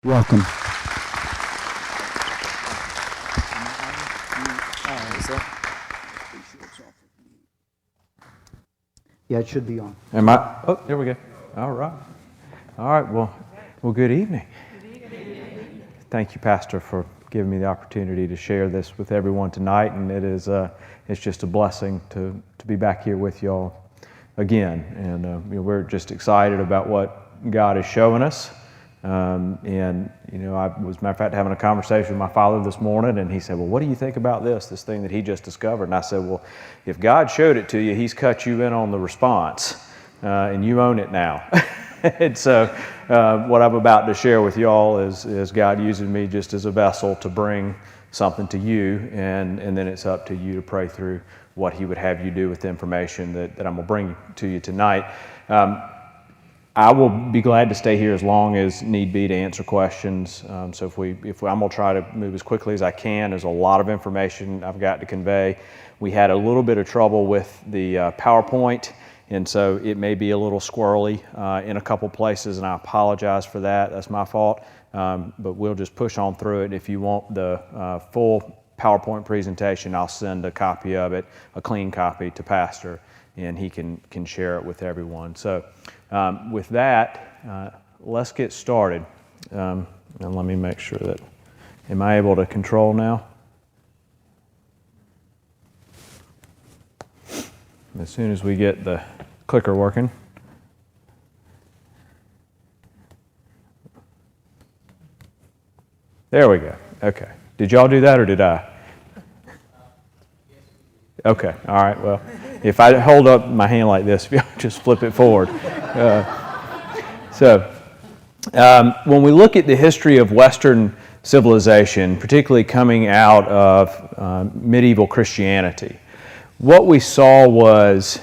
Welcome. Yeah, it should be on. Am I? Oh, there we go. All right. All right. Well, good evening. Thank you, Pastor, for giving me the opportunity to share this with everyone tonight, and it's just a blessing to be back here with y'all again. And we're just excited about what God is showing us. I was, matter of fact, having a conversation with my father this morning, and he said, well, what do you think about this thing that he just discovered? And I said, well, if God showed it to you, he's cut you in on the response, and you own it now. And so what I'm about to share with y'all is God using me just as a vessel to bring something to you, and then it's up to you to pray through what he would have you do with the information that I'm going to bring to you tonight. I will be glad to stay here as long as need be to answer questions. So if I'm going to try to move as quickly as I can. There's a lot of information I've got to convey. We had a little bit of trouble with the PowerPoint, and so it may be a little squirrely in a couple places, and I apologize for that. That's my fault. But we'll just push on through it. If you want the full PowerPoint presentation, I'll send a copy of it, a clean copy, to Pastor, and he can share it with everyone. So with that, let's get started. And let me make sure that, am I able to control now? As soon as we get the clicker working. There we go. Okay. Did y'all do that or did I? Okay. All right. Well, if I hold up my hand like this, if y'all just flip it forward. When we look at the history of Western civilization, particularly coming out of medieval Christianity, what we saw was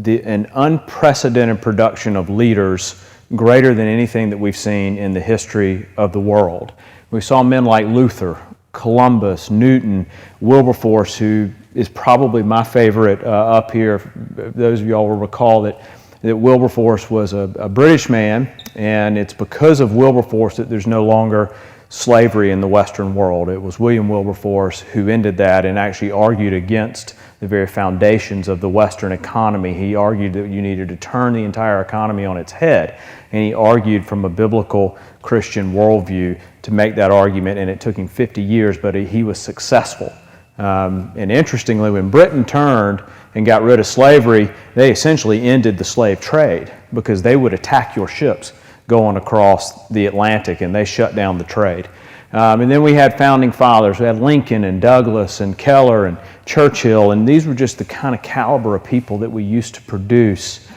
an unprecedented production of leaders greater than anything that we've seen in the history of the world. We saw men like Luther, Columbus, Newton, Wilberforce, who is probably my favorite up here. Those of y'all will recall that Wilberforce was a British man, and it's because of Wilberforce that there's no longer slavery in the Western world. It was William Wilberforce who ended that and actually argued against the very foundations of the Western economy. He argued that you needed to turn the entire economy on its head, and he argued from a biblical Christian worldview to make that argument, and it took him 50 years, but he was successful. And interestingly, when Britain turned and got rid of slavery, they essentially ended the slave trade because they would attack your ships going across the Atlantic, and they shut down the trade. And then we had founding fathers. We had Lincoln and Douglas and Keller and Churchill, and these were just the kind of caliber of people that we used to produce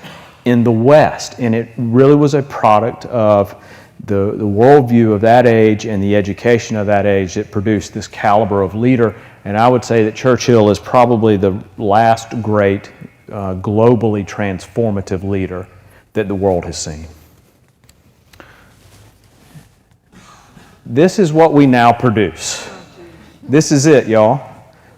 in the West. And it really was a product of the worldview of that age and the education of that age that produced this caliber of leader. And I would say that Churchill is probably the last great globally transformative leader that the world has seen. This is what we now produce. This is it, y'all.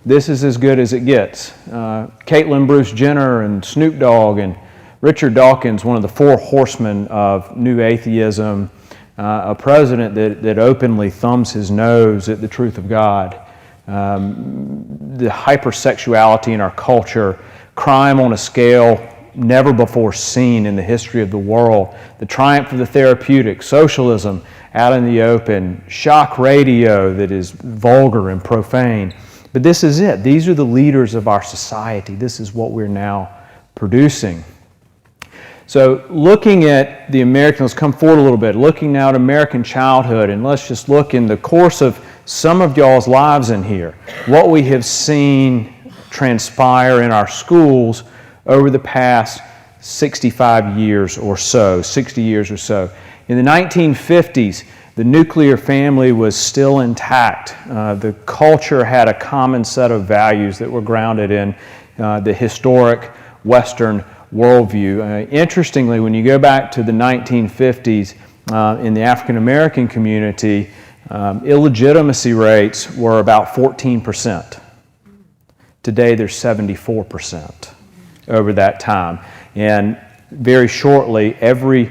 This is as good as it gets. Caitlin Bruce Jenner and Snoop Dogg and Richard Dawkins, one of the four horsemen of new atheism, a president that openly thumbs his nose at the truth of God, the hypersexuality in our culture, crime on a scale never before seen in the history of the world, the triumph of the therapeutic, socialism out in the open, shock radio that is vulgar and profane. But this is it. These are the leaders of our society. This is what we're now producing. So looking at the American, let's come forward a little bit, looking now at American childhood, and let's just look in the course of some of y'all's lives in here, what we have seen transpire in our schools over the past 65 years or so, 60 years or so. In the 1950s, the nuclear family was still intact. The culture had a common set of values that were grounded in the historic Western worldview. Interestingly, when you go back to the 1950s, in the African American community, illegitimacy rates were about 14%. Today, they're 74% over that time. And very shortly, every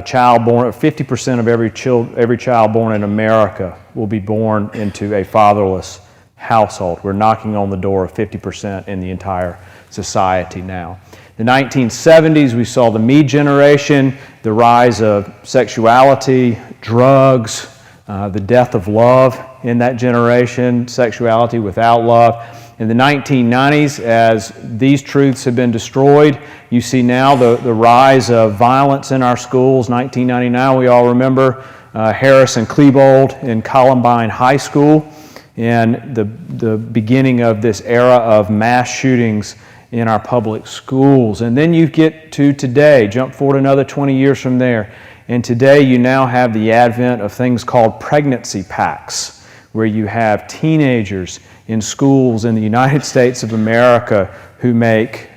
child born, 50% of every child born in America will be born into a fatherless household. We're knocking on the door of 50% in the entire society now. In the 1970s, we saw the me generation, the rise of sexuality, drugs, the death of love in that generation, sexuality without love. In the 1990s, as these truths have been destroyed, you see now the rise of violence in our schools. 1999, we all remember Harris and Klebold in Columbine High School, and the beginning of this era of mass shootings in our public schools. And then you get to today, jump forward another 20 years from there, and today you now have the advent of things called pregnancy pacts, where you have teenagers in schools in the United States of America who make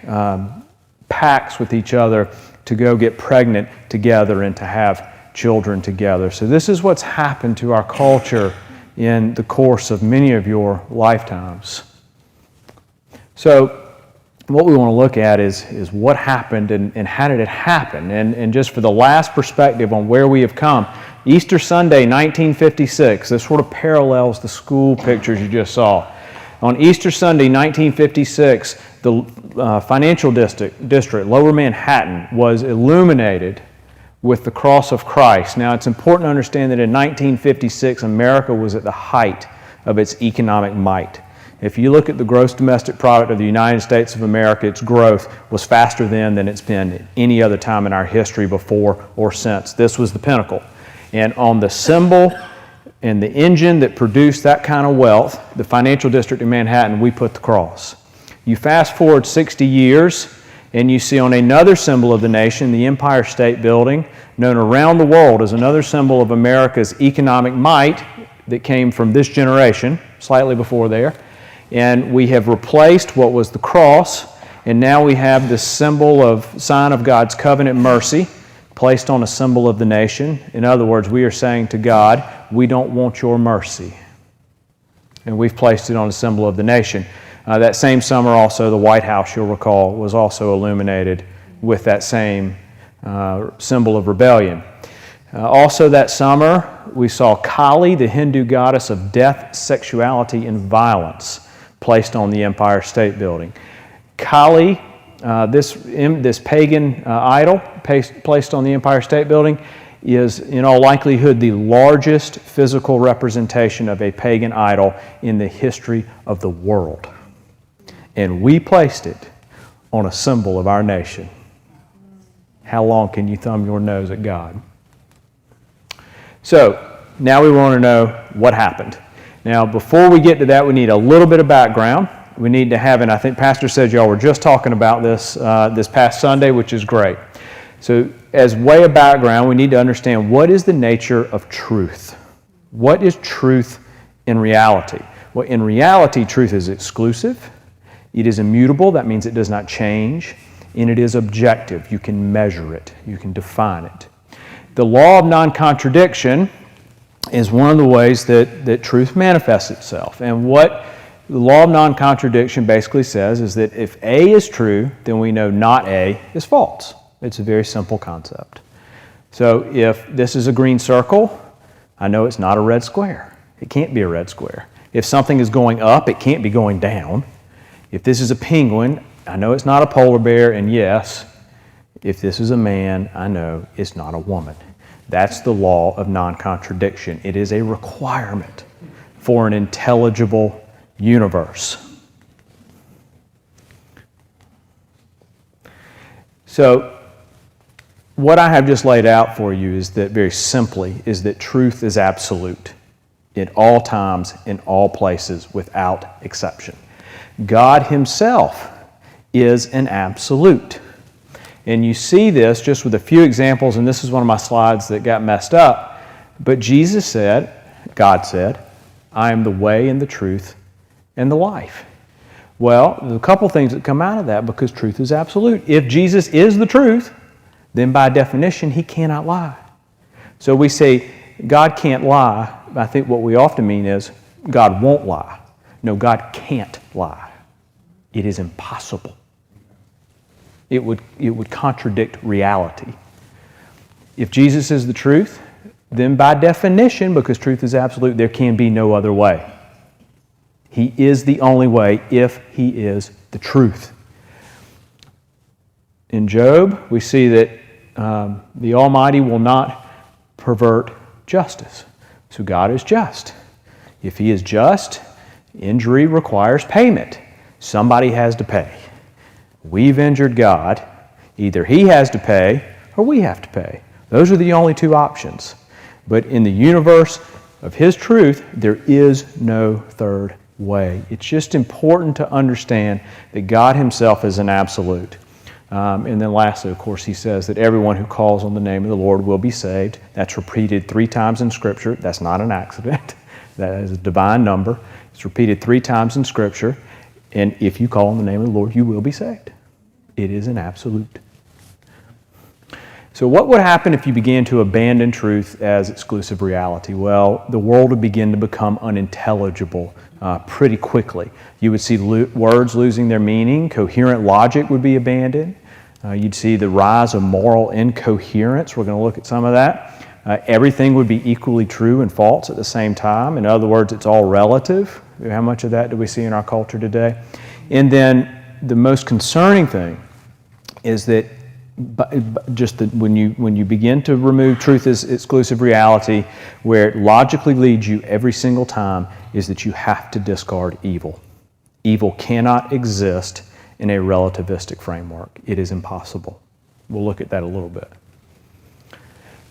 pacts with each other to go get pregnant together and to have children together. So this is what's happened to our culture in the course of many of your lifetimes. So what we want to look at is what happened and how did it happen? And just for the last perspective on where we have come, Easter Sunday, 1956, this sort of parallels the school pictures you just saw. On Easter Sunday, 1956, the financial district, Lower Manhattan, was illuminated with the cross of Christ. Now, it's important to understand that in 1956, America was at the height of its economic might. If you look at the gross domestic product of the United States of America, its growth was faster then than it's been at any other time in our history before or since. This was the pinnacle. And on the symbol and the engine that produced that kind of wealth, the financial district in Manhattan, we put the cross. You fast forward 60 years, and you see on another symbol of the nation, the Empire State Building, known around the world as another symbol of America's economic might that came from this generation, slightly before there. And we have replaced what was the cross, and now we have this sign of God's covenant mercy placed on a symbol of the nation. In other words, we are saying to God, we don't want your mercy. And we've placed it on a symbol of the nation. That same summer also, the White House, you'll recall, was also illuminated with that same symbol of rebellion. Also that summer, we saw Kali, the Hindu goddess of death, sexuality, and violence, placed on the Empire State Building. Kali, this pagan idol placed on the Empire State Building, is in all likelihood the largest physical representation of a pagan idol in the history of the world. And we placed it on a symbol of our nation. How long can you thumb your nose at God? So, now we want to know what happened. Now, before we get to that, we need a little bit of background. We need to have, and I think Pastor said y'all were just talking about this this past Sunday, which is great. So, as way of background, we need to understand what is the nature of truth. What is truth in reality? Well, in reality, truth is exclusive. It is immutable. That means it does not change. And it is objective. You can measure it. You can define it. The law of non-contradiction is one of the ways that truth manifests itself. And what the law of non-contradiction basically says is that if A is true, then we know not A is false. It's a very simple concept. So if this is a green circle, I know it's not a red square. It can't be a red square. If something is going up, it can't be going down. If this is a penguin, I know it's not a polar bear, and yes, if this is a man, I know it's not a woman. That's the law of non-contradiction. It is a requirement for an intelligible universe. So, what I have just laid out for you is that, very simply, is that truth is absolute in all times, in all places, without exception. God Himself is an absolute. And you see this just with a few examples, and this is one of my slides that got messed up. But Jesus said, God said, I am the way and the truth and the life. Well, there's a couple things that come out of that because truth is absolute. If Jesus is the truth, then by definition, He cannot lie. So we say, God can't lie. I think what we often mean is, God won't lie. No, God can't lie. It is impossible. It would contradict reality. If Jesus is the truth, then by definition, because truth is absolute, there can be no other way. He is the only way if he is the truth. In Job, we see that the Almighty will not pervert justice. So God is just. If he is just, injury requires payment. Somebody has to pay. We've injured God. Either he has to pay or we have to pay. Those are the only two options. But in the universe of his truth, there is no third way. It's just important to understand that God himself is an absolute. And then lastly, of course, he says that everyone who calls on the name of the Lord will be saved. That's repeated 3 times in Scripture. That's not an accident. That is a divine number. It's repeated 3 times in Scripture. And if you call on the name of the Lord, you will be saved. It is an absolute. So what would happen if you began to abandon truth as exclusive reality? Well, the world would begin to become unintelligible pretty quickly. You would see words losing their meaning. Coherent logic would be abandoned. You'd see the rise of moral incoherence. We're going to look at some of that. Everything would be equally true and false at the same time. In other words, it's all relative. How much of that do we see in our culture today? And then the most concerning thing is that when you begin to remove truth as exclusive reality, where it logically leads you every single time is that you have to discard evil. Evil cannot exist in a relativistic framework. It is impossible. We'll look at that a little bit.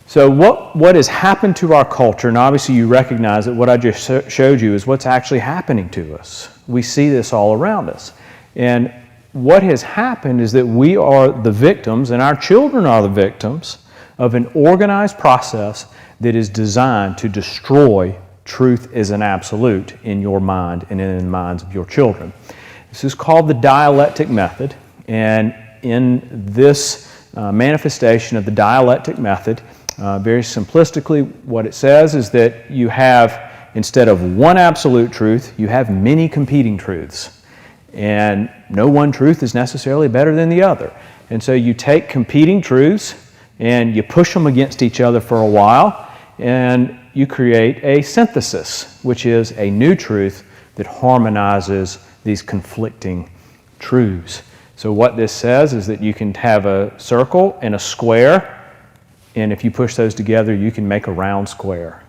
So what has happened to our culture, and obviously you recognize that what I just showed you is what's actually happening to us. We see this all around us. And what has happened is that we are the victims, and our children are the victims, of an organized process that is designed to destroy truth as an absolute in your mind and in the minds of your children. This is called the dialectic method, and in this manifestation of the dialectic method, very simplistically, what it says is that you have, instead of one absolute truth, you have many competing truths. And no one truth is necessarily better than the other. And so you take competing truths and you push them against each other for a while, and you create a synthesis, which is a new truth that harmonizes these conflicting truths. So what this says is that you can have a circle and a square, and if you push those together, you can make a round square.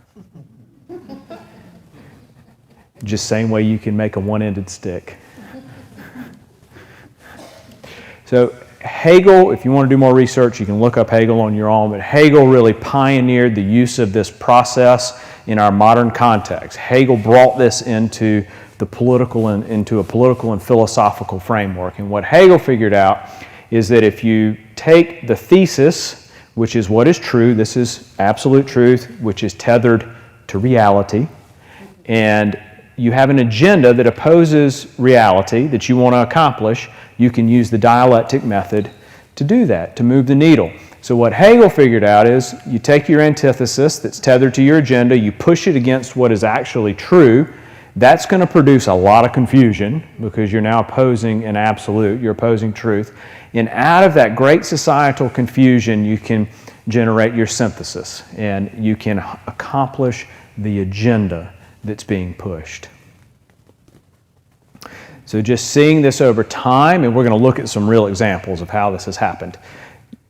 Just same way you can make a one-ended stick. So Hegel, if you want to do more research, you can look up Hegel on your own, but Hegel really pioneered the use of this process in our modern context. Hegel brought this into a political and philosophical framework. And what Hegel figured out is that if you take the thesis, which is what is true, this is absolute truth, which is tethered to reality, and you have an agenda that opposes reality that you want to accomplish, you can use the dialectic method to do that, to move the needle. So what Hegel figured out is you take your antithesis that's tethered to your agenda, you push it against what is actually true. That's going to produce a lot of confusion because you're now opposing an absolute, you're opposing truth. And out of that great societal confusion, you can generate your synthesis and you can accomplish the agenda that's being pushed. So just seeing this over time, and we're going to look at some real examples of how this has happened.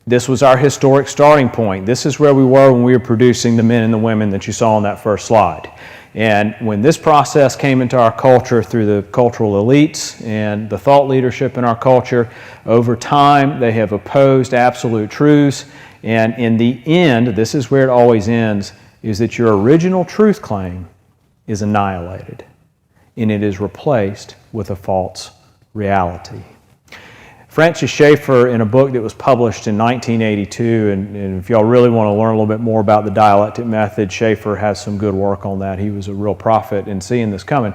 This was our historic starting point. This is where we were when we were producing the men and the women that you saw on that first slide. And when this process came into our culture through the cultural elites and the thought leadership in our culture, over time they have opposed absolute truths. And in the end, this is where it always ends, is that your original truth claim is annihilated and it is replaced with a false reality. Francis Schaeffer, in a book that was published in 1982, and if y'all really want to learn a little bit more about the dialectic method, Schaeffer has some good work on that. He was a real prophet in seeing this coming.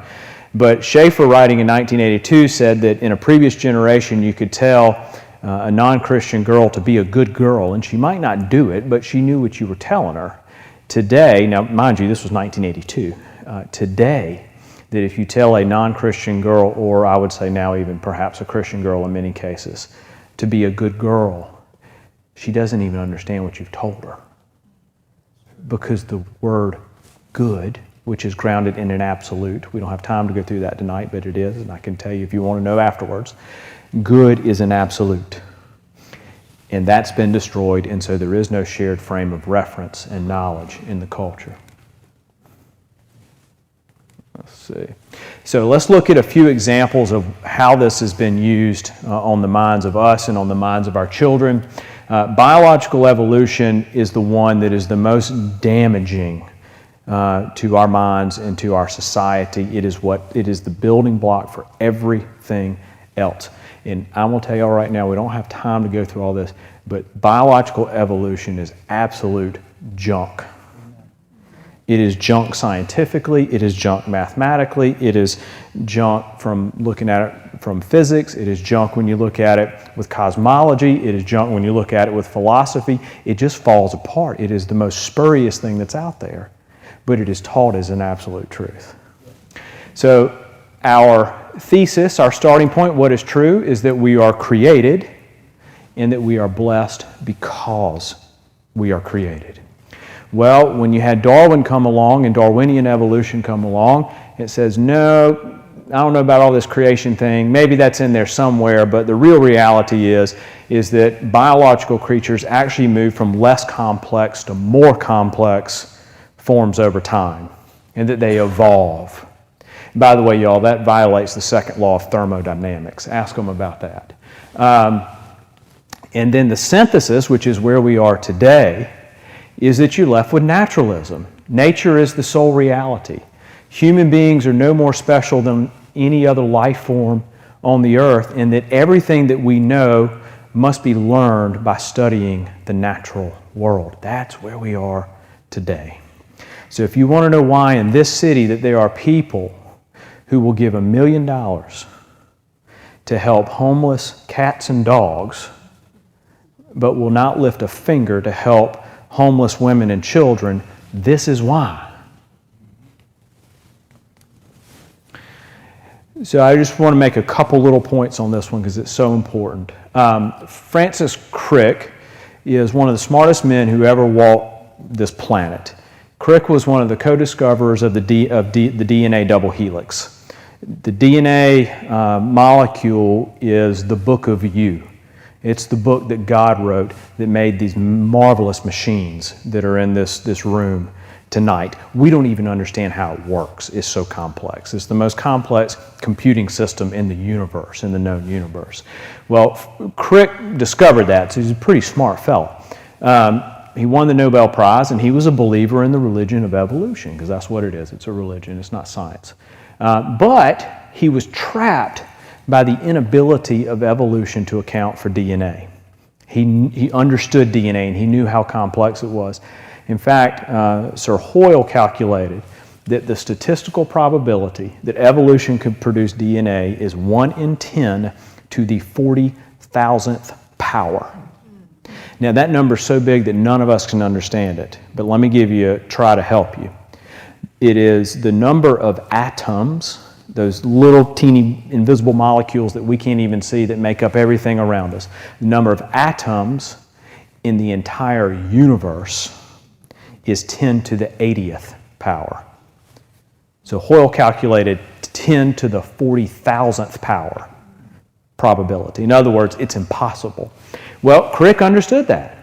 But Schaeffer, writing in 1982, said that in a previous generation you could tell a non-Christian girl to be a good girl, and she might not do it, but she knew what you were telling her. Today, now mind you, this was 1982, today, that if you tell a non-Christian girl, or I would say now even perhaps a Christian girl in many cases, to be a good girl, she doesn't even understand what you've told her. because the word good, which is grounded in an absolute, we don't have time to go through that tonight, but it is, and I can tell you if you want to know afterwards, good is an absolute. And that's been destroyed, and so there is no shared frame of reference and knowledge in the culture. Let's see. So let's look at a few examples of how this has been used on the minds of us and on the minds of our children. Biological evolution is the one that is the most damaging to our minds and to our society. It is the building block for everything else. And I'm going to tell you all right now, we don't have time to go through all this, but biological evolution is absolute junk. It is junk scientifically, it is junk mathematically, it is junk from looking at it from physics, it is junk when you look at it with cosmology, it is junk when you look at it with philosophy. It just falls apart. It is the most spurious thing that's out there, but it is taught as an absolute truth. So our thesis, our starting point, what is true, is that we are created and that we are blessed because we are created. Well, when you had Darwin come along and Darwinian evolution come along, it says, no, I don't know about all this creation thing. Maybe that's in there somewhere, but the real reality is that biological creatures actually move from less complex to more complex forms over time, and that they evolve. By the way, y'all, that violates the second law of thermodynamics. Ask them about that. And then the synthesis, which is where we are today, is that you're left with naturalism. Nature is the sole reality. Human beings are no more special than any other life form on the earth, and that everything that we know must be learned by studying the natural world. That's where we are today. So if you want to know why in this city that there are people who will give $1 million to help homeless cats and dogs, but will not lift a finger to help homeless women and children, this is why. So I just want to make a couple little points on this one because it's so important. Francis Crick is one of the smartest men who ever walked this planet. Crick was one of the co-discoverers of the DNA double helix. The DNA molecule is the book of you. It's the book that God wrote that made these marvelous machines that are in this room tonight. We don't even understand how it works. It's so complex. It's the most complex computing system in the universe, in the known universe. Well, Crick discovered that, so he's a pretty smart fellow. He won the Nobel Prize, and he was a believer in the religion of evolution, because that's what it is. It's a religion. It's not science. But he was trapped by the inability of evolution to account for DNA. He understood DNA, and he knew how complex it was. In fact, Sir Hoyle calculated that the statistical probability that evolution could produce DNA is 1 in 10 to the 40,000th power. Now, that number is so big that none of us can understand it, but let me try to help you. It is the number of atoms, those little teeny invisible molecules that we can't even see that make up everything around us. The number of atoms in the entire universe is 10 to the 80th power. So Hoyle calculated 10 to the 40,000th power probability. In other words, it's impossible. Well, Crick understood that,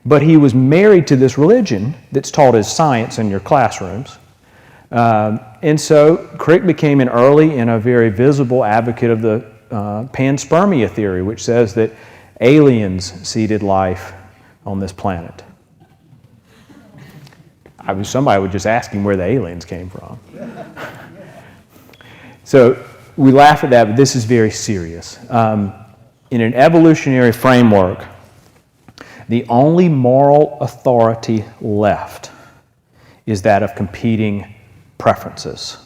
but he was married to this religion that's taught as science in your classrooms. And so Crick became an early and a very visible advocate of the panspermia theory, which says that aliens seeded life on this planet. Somebody would just ask him where the aliens came from. So we laugh at that, but this is very serious. In an evolutionary framework, the only moral authority left is that of competing preferences.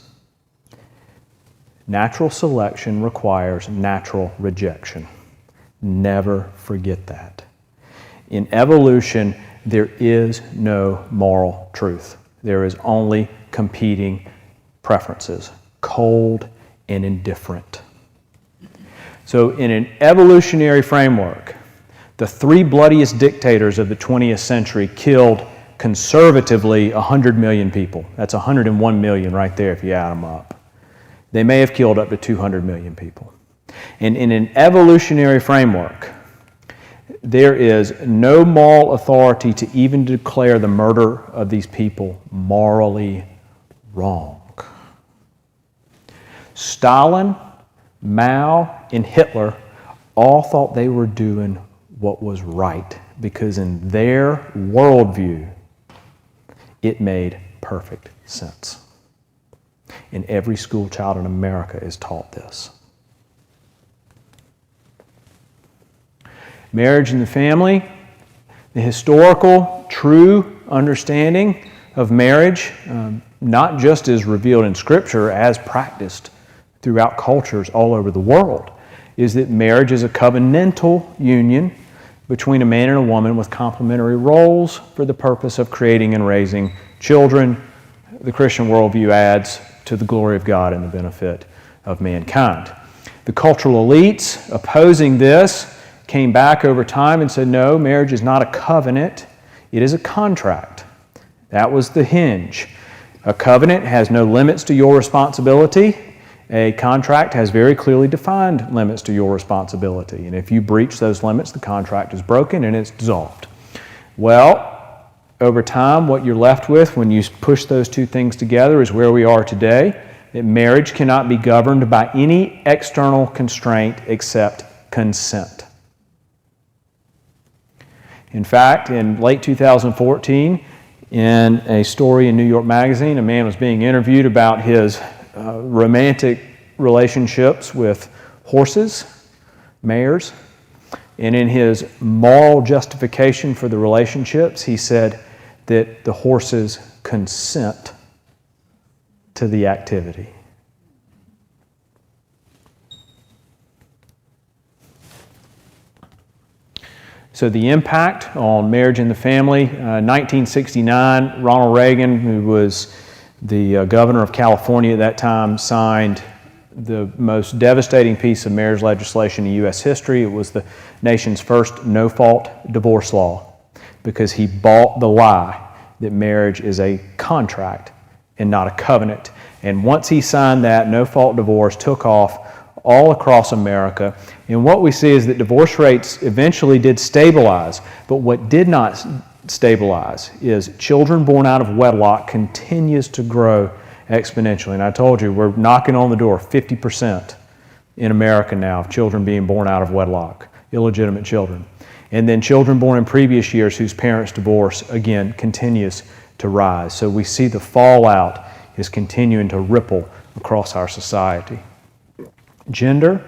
Natural selection requires natural rejection. Never forget that. In evolution, there is no moral truth. There is only competing preferences, cold and indifferent. So in an evolutionary framework, the 3 bloodiest dictators of the 20th century killed conservatively 100 million people. That's 101 million right there if you add them up. They may have killed up to 200 million people. And in an evolutionary framework, there is no moral authority to even declare the murder of these people morally wrong. Stalin, Mao, and Hitler all thought they were doing what was right because in their worldview, it made perfect sense. And every school child in America is taught this. Marriage and the family, the historical, true understanding of marriage, not just as revealed in Scripture, as practiced throughout cultures all over the world, is that marriage is a covenantal union between a man and a woman with complementary roles for the purpose of creating and raising children. The Christian worldview adds to the glory of God and the benefit of mankind. The cultural elites opposing this came back over time and said, no, marriage is not a covenant, it is a contract. That was the hinge. A covenant has no limits to your responsibility. A contract has very clearly defined limits to your responsibility. And if you breach those limits, the contract is broken and it's dissolved. Well, over time, what you're left with when you push those two things together is where we are today, that marriage cannot be governed by any external constraint except consent. In fact, in late 2014, in a story in New York Magazine, a man was being interviewed about his romantic relationships with horses, mares, and in his moral justification for the relationships, he said that the horses consent to the activity. So the impact on marriage and the family, 1969, Ronald Reagan, who was the governor of California at that time, signed the most devastating piece of marriage legislation in U.S. history. It was the nation's first no-fault divorce law because he bought the lie that marriage is a contract and not a covenant. And once he signed that, no-fault divorce took off all across America. And what we see is that divorce rates eventually did stabilize, but what did not stabilize is children born out of wedlock continues to grow exponentially. And I told you, we're knocking on the door 50% in America now of children being born out of wedlock, illegitimate children. And then children born in previous years whose parents divorce, again, continues to rise. So we see the fallout is continuing to ripple across our society. Gender,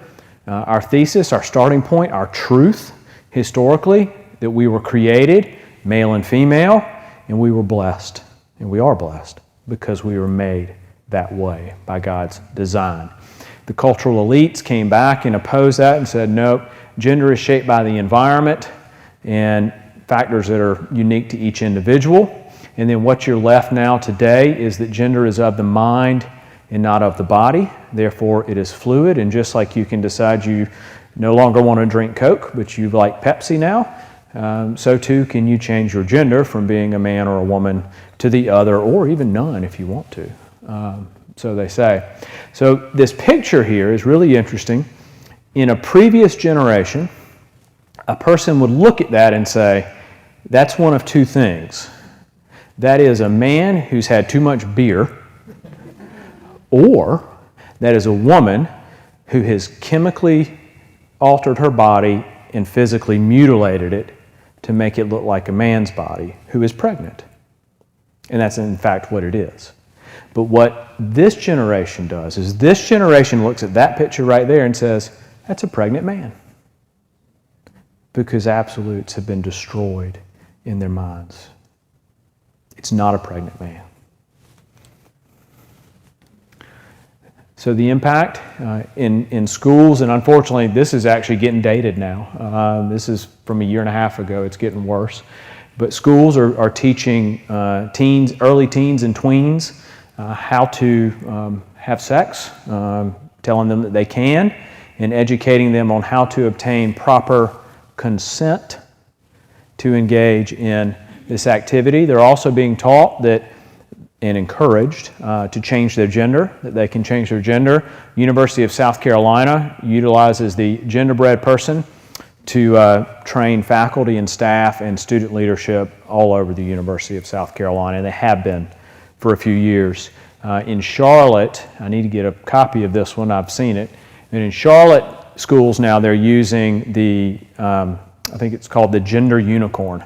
our thesis, our starting point, our truth, historically, that we were created, male and female, and we were blessed. And we are blessed because we were made that way by God's design. The cultural elites came back and opposed that and said, nope, gender is shaped by the environment and factors that are unique to each individual. And then what you're left now today is that gender is of the mind and not of the body. Therefore, it is fluid. And just like you can decide you no longer want to drink Coke, but you like Pepsi now, so too can you change your gender from being a man or a woman to the other, or even none if you want to. So they say. So this picture here is really interesting. In a previous generation, a person would look at that and say, that's one of two things. That is a man who's had too much beer, or that is a woman who has chemically altered her body and physically mutilated it to make it look like a man's body who is pregnant. And that's in fact what it is. But what this generation does is this generation looks at that picture right there and says, that's a pregnant man. Because absolutes have been destroyed in their minds. It's not a pregnant man. So the impact in schools, and unfortunately this is actually getting dated now. This is from a year and a half ago. It's getting worse. But schools are teaching early teens and tweens how to have sex, telling them that they can, and educating them on how to obtain proper consent to engage in this activity. They're also being taught that and encouraged to change their gender, that they can change their gender. University of South Carolina utilizes the genderbread person to train faculty and staff and student leadership all over the University of South Carolina, and they have been for a few years. In Charlotte, I need to get a copy of this one, I've seen it, and in Charlotte schools now they're using the, I think it's called the gender unicorn.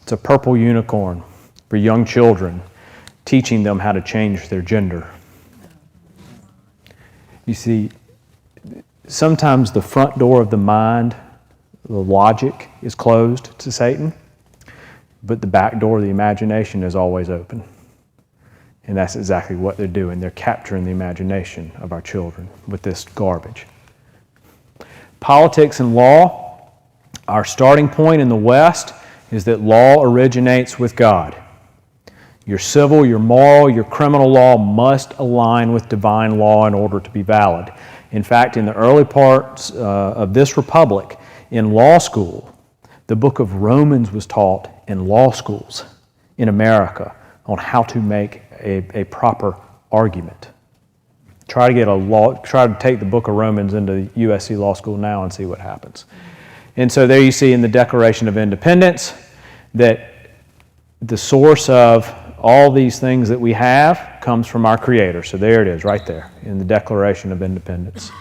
It's a purple unicorn for young children, teaching them how to change their gender. You see, sometimes the front door of the mind, the logic, is closed to Satan, but the back door of the imagination is always open. And that's exactly what they're doing. They're capturing the imagination of our children with this garbage. Politics and law, our starting point in the West is that law originates with God. Your civil, your moral, your criminal law must align with divine law in order to be valid. In fact, in the early parts of this republic, in law school, the book of Romans was taught in law schools in America on how to make a proper argument. Try to take the book of Romans into USC Law School now and see what happens. And so there you see in the Declaration of Independence that the source of all these things that we have comes from our Creator. So there it is, right there, in the Declaration of Independence.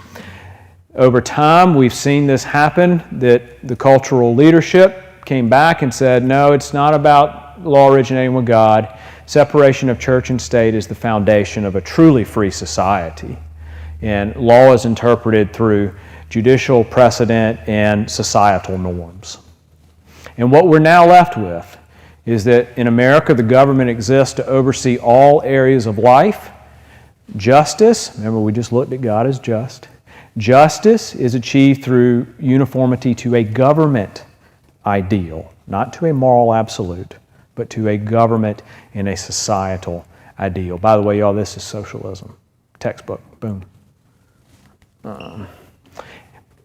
Over time, we've seen this happen, that the cultural leadership came back and said, no, it's not about law originating with God. Separation of church and state is the foundation of a truly free society. And law is interpreted through judicial precedent and societal norms. And what we're now left with is that in America, the government exists to oversee all areas of life. Justice, remember we just looked at God as just. Justice is achieved through uniformity to a government ideal, not to a moral absolute, but to a government and a societal ideal. By the way, y'all, this is socialism. Textbook, boom.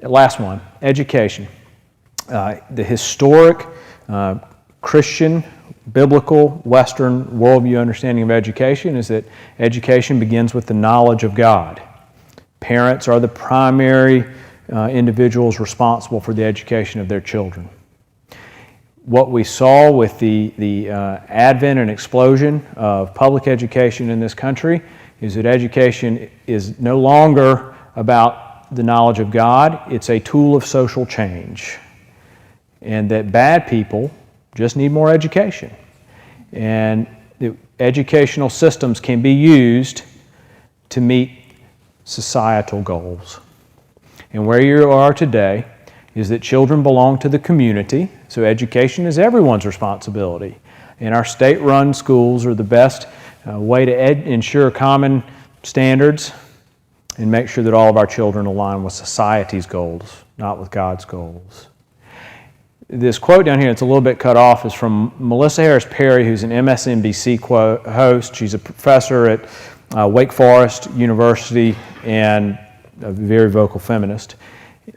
Last one, education. The historic Christian, biblical, Western worldview understanding of education is that education begins with the knowledge of God. Parents are the primary individuals responsible for the education of their children. What we saw with the advent and explosion of public education in this country is that education is no longer about the knowledge of God, it's a tool of social change. And that bad people just need more education. And the educational systems can be used to meet societal goals. And where you are today is that children belong to the community, so education is everyone's responsibility. And our state-run schools are the best way to ensure common standards and make sure that all of our children align with society's goals, not with God's goals. This quote down here, it's a little bit cut off, is from Melissa Harris Perry, who's an MSNBC host. She's a professor at Wake Forest University and a very vocal feminist.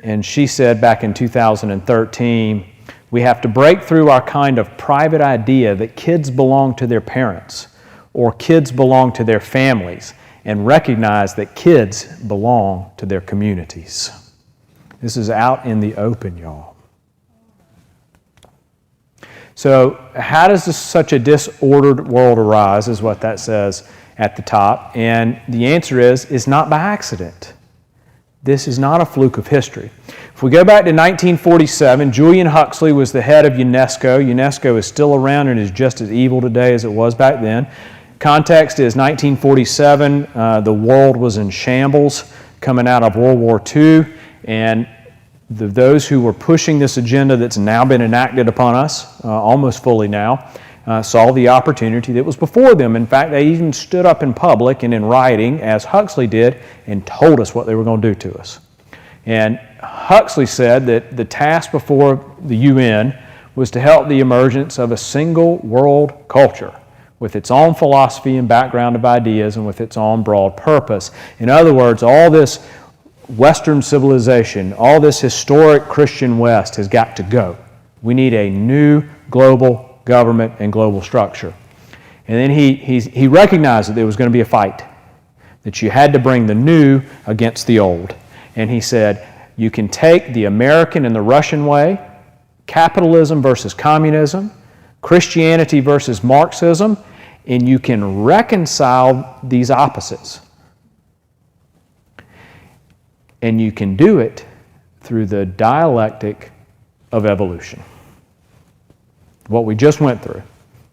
And she said back in 2013, we have to break through our kind of private idea that kids belong to their parents or kids belong to their families and recognize that kids belong to their communities. This is out in the open, y'all. So how does such a disordered world arise is what that says at the top. And the answer is, it's not by accident. This is not a fluke of history. If we go back to 1947, Julian Huxley was the head of UNESCO. UNESCO is still around and is just as evil today as it was back then. Context is 1947, the world was in shambles coming out of World War II, and those who were pushing this agenda that's now been enacted upon us, almost fully now, saw the opportunity that was before them. In fact, they even stood up in public and in writing, as Huxley did, and told us what they were going to do to us. And Huxley said that the task before the UN was to help the emergence of a single world culture with its own philosophy and background of ideas and with its own broad purpose. In other words, all this Western civilization, all this historic Christian West has got to go. We need a new global government, and global structure. And then he recognized that there was going to be a fight, that you had to bring the new against the old. And he said, you can take the American and the Russian way, capitalism versus communism, Christianity versus Marxism, and you can reconcile these opposites. And you can do it through the dialectic of evolution. What we just went through.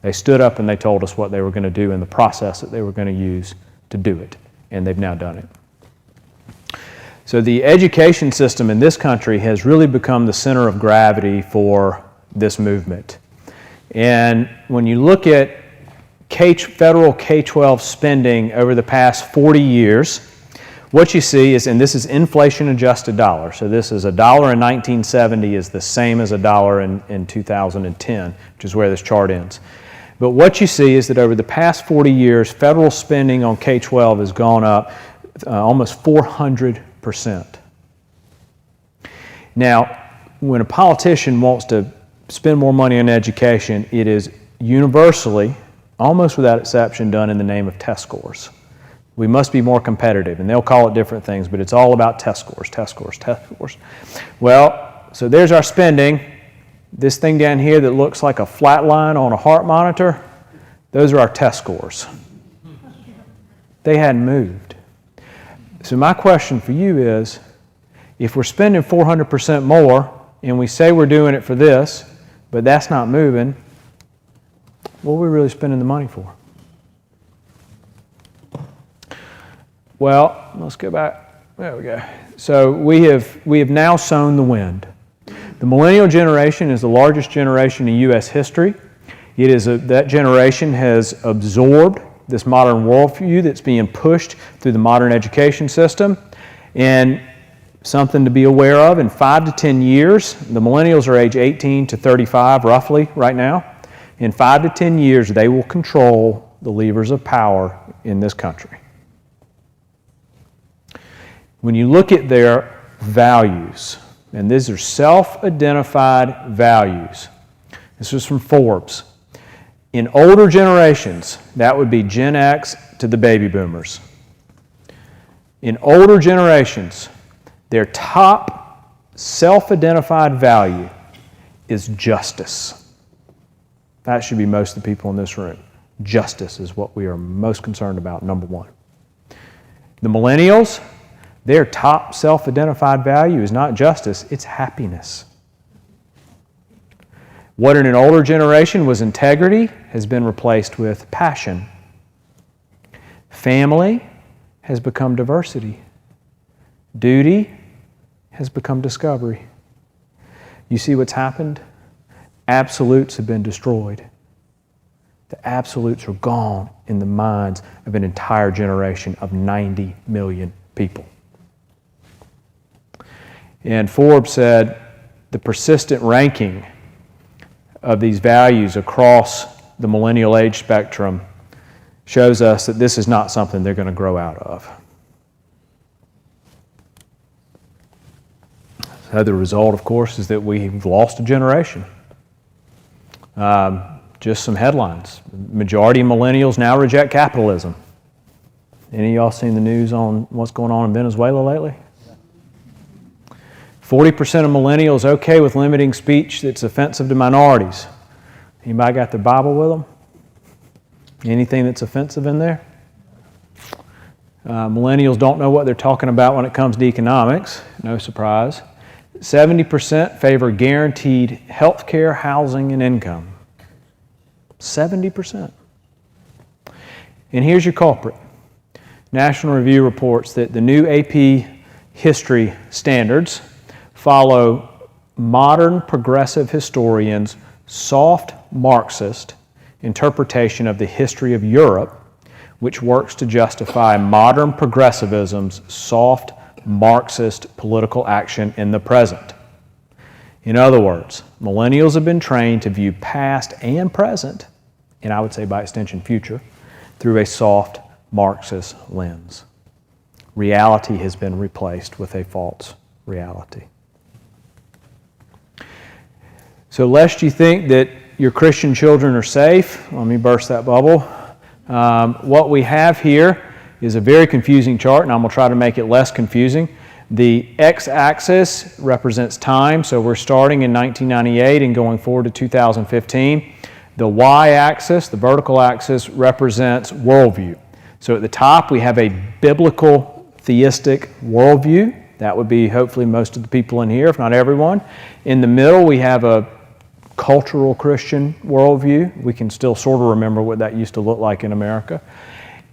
They stood up and they told us what they were going to do and the process that they were going to use to do it. And they've now done it. So the education system in this country has really become the center of gravity for this movement. And when you look at federal K-12 spending over the past 40 years, what you see is, and this is inflation-adjusted dollars, so this is $1 in 1970 is the same as $1 in 2010, which is where this chart ends. But what you see is that over the past 40 years, federal spending on K-12 has gone up almost 400%. Now, when a politician wants to spend more money on education, it is universally, almost without exception, done in the name of test scores. We must be more competitive, and they'll call it different things, but it's all about test scores, test scores, test scores. Well, so there's our spending. This thing down here that looks like a flat line on a heart monitor, those are our test scores. They hadn't moved. So my question for you is, if we're spending 400% more, and we say we're doing it for this, but that's not moving, what are we really spending the money for? Well, let's go back. There we go. So we have now sown the wind. The millennial generation is the largest generation in U.S. history. It is that generation has absorbed this modern worldview that's being pushed through the modern education system. And something to be aware of, in 5 to 10 years, the millennials are age 18 to 35 roughly right now. In 5 to 10 years, they will control the levers of power in this country. When you look at their values, and these are self-identified values. This was from Forbes. In older generations, that would be Gen X to the baby boomers. In older generations, their top self-identified value is justice. That should be most of the people in this room. Justice is what we are most concerned about, number one. The millennials, their top self-identified value is not justice, it's happiness. What in an older generation was integrity has been replaced with passion. Family has become diversity. Duty has become discovery. You see what's happened? Absolutes have been destroyed. The absolutes are gone in the minds of an entire generation of 90 million people. And Forbes said the persistent ranking of these values across the millennial age spectrum shows us that this is not something they're going to grow out of. So the result, of course, is that we've lost a generation. Just some headlines. Majority of millennials now reject capitalism. Any of y'all seen the news on what's going on in Venezuela lately? 40% of millennials okay with limiting speech that's offensive to minorities. Anybody got their Bible with them? Anything that's offensive in there? Millennials don't know what they're talking about when it comes to economics. No surprise. 70% favor guaranteed health care, housing, and income. 70%. And here's your culprit. National Review reports that the new AP history standards follow modern progressive historians' soft Marxist interpretation of the history of Europe, which works to justify modern progressivism's soft Marxist political action in the present. In other words, millennials have been trained to view past and present, and I would say by extension future, through a soft Marxist lens. Reality has been replaced with a false reality. So lest you think that your Christian children are safe. Let me burst that bubble. What we have here is a very confusing chart, and I'm going to try to make it less confusing. The x-axis represents time, so we're starting in 1998 and going forward to 2015. The y-axis, the vertical axis, represents worldview. So at the top we have a biblical theistic worldview. That would be hopefully most of the people in here, if not everyone. In the middle we have a cultural Christian worldview. We can still sort of remember what that used to look like in America.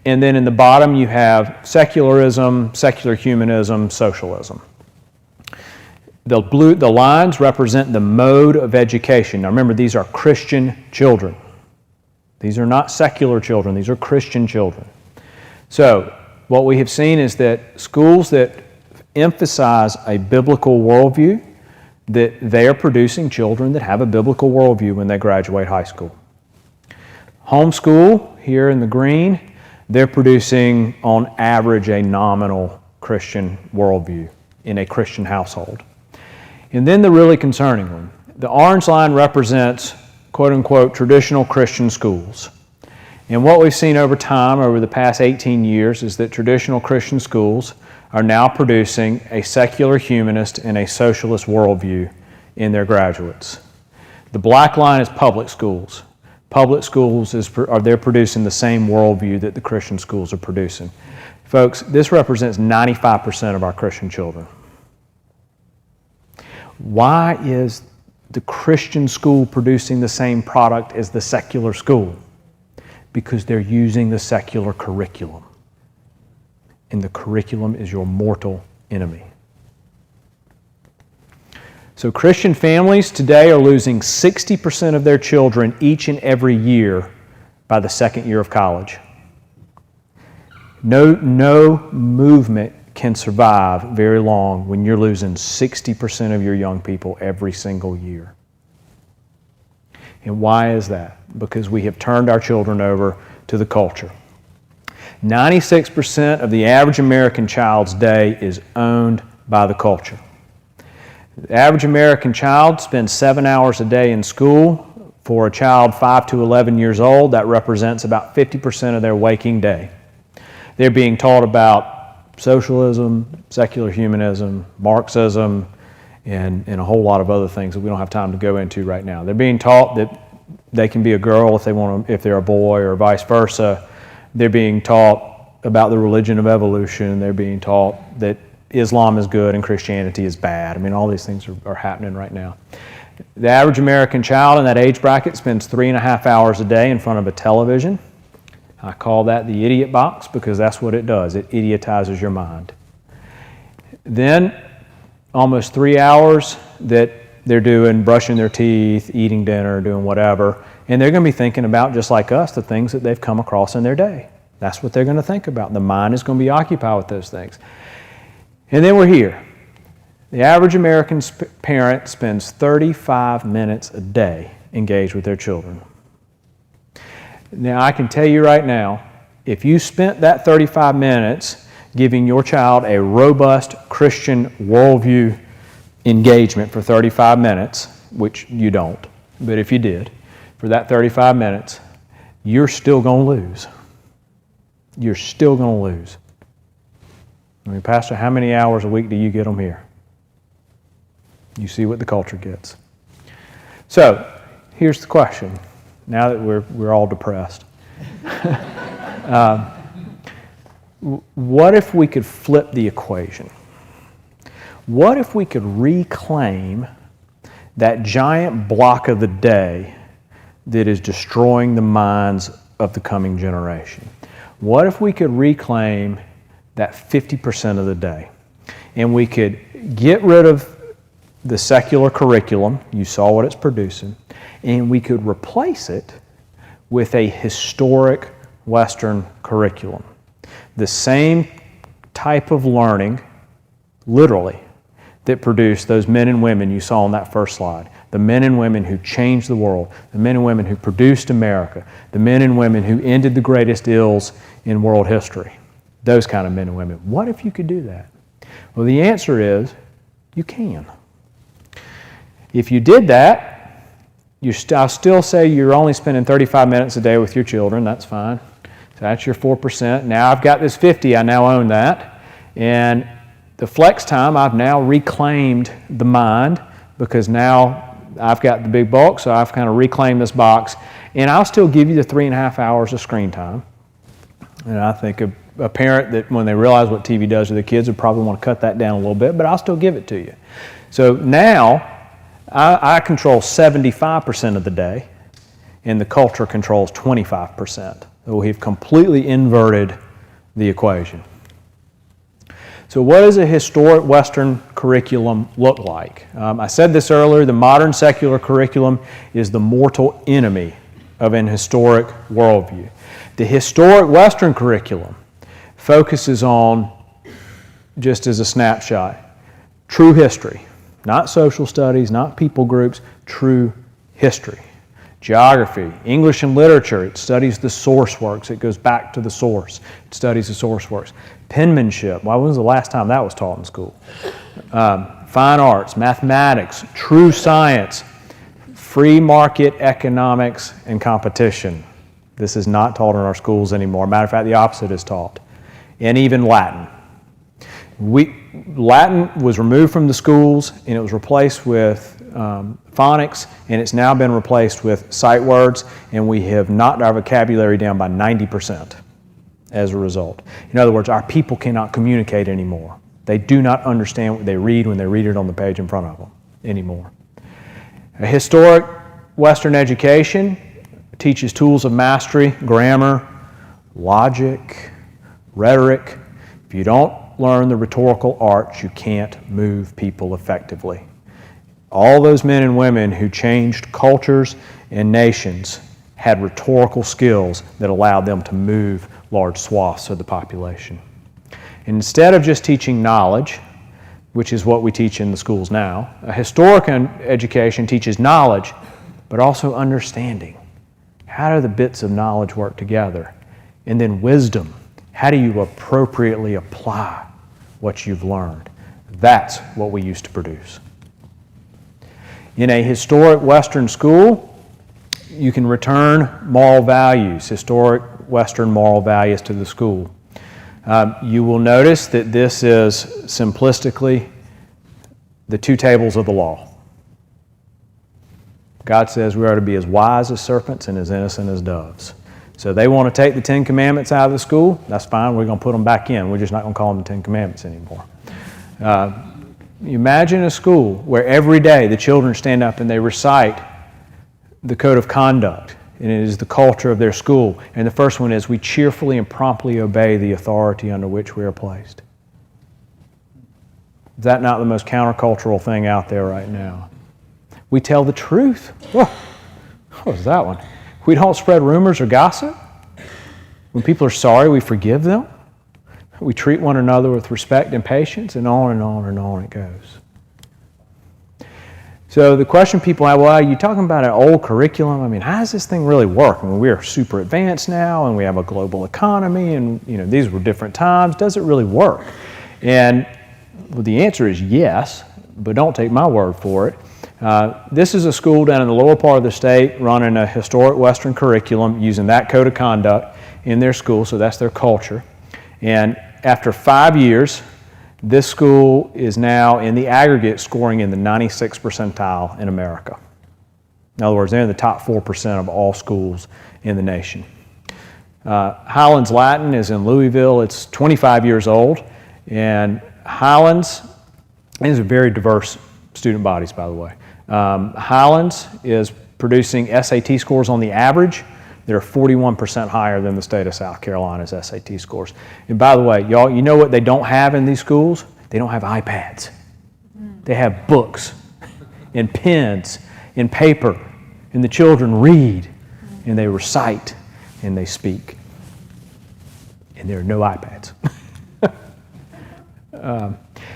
And then in the bottom you have secularism, secular humanism, socialism. The lines represent the mode of education. Now remember, these are Christian children. These are not secular children, these are Christian children. So what we have seen is that schools that emphasize a biblical worldview, that they are producing children that have a biblical worldview when they graduate high school. Homeschool, here in the green, they're producing on average a nominal Christian worldview in a Christian household. And then the really concerning one. The orange line represents quote-unquote traditional Christian schools. And what we've seen over time, over the past 18 years, is that traditional Christian schools are now producing a secular humanist and a socialist worldview in their graduates. The black line is public schools. Public schools they're producing the same worldview that the Christian schools are producing. Folks, this represents 95% of our Christian children. Why is the Christian school producing the same product as the secular school? Because they're using the secular curriculum. And the curriculum is your mortal enemy. So Christian families today are losing 60% of their children each and every year by the second year of college. No movement can survive very long when you're losing 60% of your young people every single year. And why is that? Because we have turned our children over to the culture. 96% of the average American child's day is owned by the culture. The average American child spends 7 hours a day in school. For a child 5 to 11 years old, that represents about 50% of their waking day. They're being taught about socialism, secular humanism, Marxism, and a whole lot of other things that we don't have time to go into right now. They're being taught that they can be a girl if they're a boy, or vice versa. They're being taught about the religion of evolution. They're being taught that Islam is good and Christianity is bad. I mean, all these things are happening right now. The average American child in that age bracket spends 3.5 hours a day in front of a television. I call that the idiot box because that's what it does. It idiotizes your mind. Then almost 3 hours that they're doing brushing their teeth, eating dinner, doing whatever, and they're going to be thinking about, just like us, the things that they've come across in their day. That's what they're going to think about. The mind is going to be occupied with those things. And then we're here. The average American parent spends 35 minutes a day engaged with their children. Now, I can tell you right now, if you spent that 35 minutes giving your child a robust Christian worldview engagement for 35 minutes, which you don't, but if you did, for that 35 minutes, you're still going to lose. You're still going to lose. I mean, Pastor, how many hours a week do you get them here? You see what the culture gets. So, here's the question. Now that we're all depressed. What if we could flip the equation? What if we could reclaim that giant block of the day that is destroying the minds of the coming generation? What if we could reclaim that 50% of the day? And we could get rid of the secular curriculum, you saw what it's producing, and we could replace it with a historic Western curriculum. The same type of learning, literally, that produced those men and women you saw on that first slide. The men and women who changed the world, the men and women who produced America, the men and women who ended the greatest ills in world history. Those kind of men and women. What if you could do that? Well, the answer is, you can. If you did that, I'll still say you're only spending 35 minutes a day with your children. That's fine. So that's your 4%. Now I've got this 50. I now own that. And the flex time, I've now reclaimed the mind because now I've got the big bulk, so I've kind of reclaimed this box. And I'll still give you the 3.5 hours of screen time. And I think a parent that when they realize what TV does to their kids would probably want to cut that down a little bit, but I'll still give it to you. So now I control 75% of the day, and the culture controls 25%. So we've completely inverted the equation. So what does a historic Western curriculum look like? I said this earlier, the modern secular curriculum is the mortal enemy of an historic worldview. The historic Western curriculum focuses on, just as a snapshot, true history. Not social studies, not people groups, true history. Geography, English and literature, it studies the source works. It goes back to the source. It studies the source works. Penmanship, when was the last time that was taught in school? Fine arts, mathematics, true science, free market economics and competition. This is not taught in our schools anymore. Matter of fact, the opposite is taught. And even Latin. Latin was removed from the schools and it was replaced with phonics, and it's now been replaced with sight words, and we have knocked our vocabulary down by 90% as a result. In other words, our people cannot communicate anymore. They do not understand what they read when they read it on the page in front of them anymore. A historic Western education teaches tools of mastery, grammar, logic, rhetoric. If you don't learn the rhetorical arts, you can't move people effectively. All those men and women who changed cultures and nations had rhetorical skills that allowed them to move large swaths of the population. And instead of just teaching knowledge, which is what we teach in the schools now, a historic education teaches knowledge, but also understanding. How do the bits of knowledge work together? And then wisdom. How do you appropriately apply what you've learned? That's what we used to produce. In a historic Western school, you can return moral values, historic Western moral values to the school. You will notice that this is simplistically the two tables of the law. God says we are to be as wise as serpents and as innocent as doves. So they want to take the Ten Commandments out of the school. That's fine. We're going to put them back in. We're just not going to call them the Ten Commandments anymore. Imagine a school where every day the children stand up and they recite the code of conduct, and it is the culture of their school. And the first one is, we cheerfully and promptly obey the authority under which we are placed. Is that not the most countercultural thing out there right now? We tell the truth. Whoa, what was that one? We don't spread rumors or gossip. When people are sorry, we forgive them. We treat one another with respect and patience, and on and on and on it goes. So the question people have, well, are you talking about an old curriculum? I mean, how does this thing really work? I mean, we are super advanced now, and we have a global economy, and these were different times. Does it really work? And well, the answer is yes, but don't take my word for it. This is a school down in the lower part of the state running a historic Western curriculum using that code of conduct in their school, so that's their culture. And after 5 years, this school is now in the aggregate scoring in the 96th percentile in America. In other words, they're in the top 4% of all schools in the nation. Highlands Latin is in Louisville. It's 25 years old. And Highlands is a very diverse student bodies, by the way. Highlands is producing SAT scores on the average that are 41% higher than the state of South Carolina's SAT scores. And by the way, y'all, you know what they don't have in these schools? They don't have iPads. They have books and pens and paper, and the children read and they recite and they speak. And there are no iPads.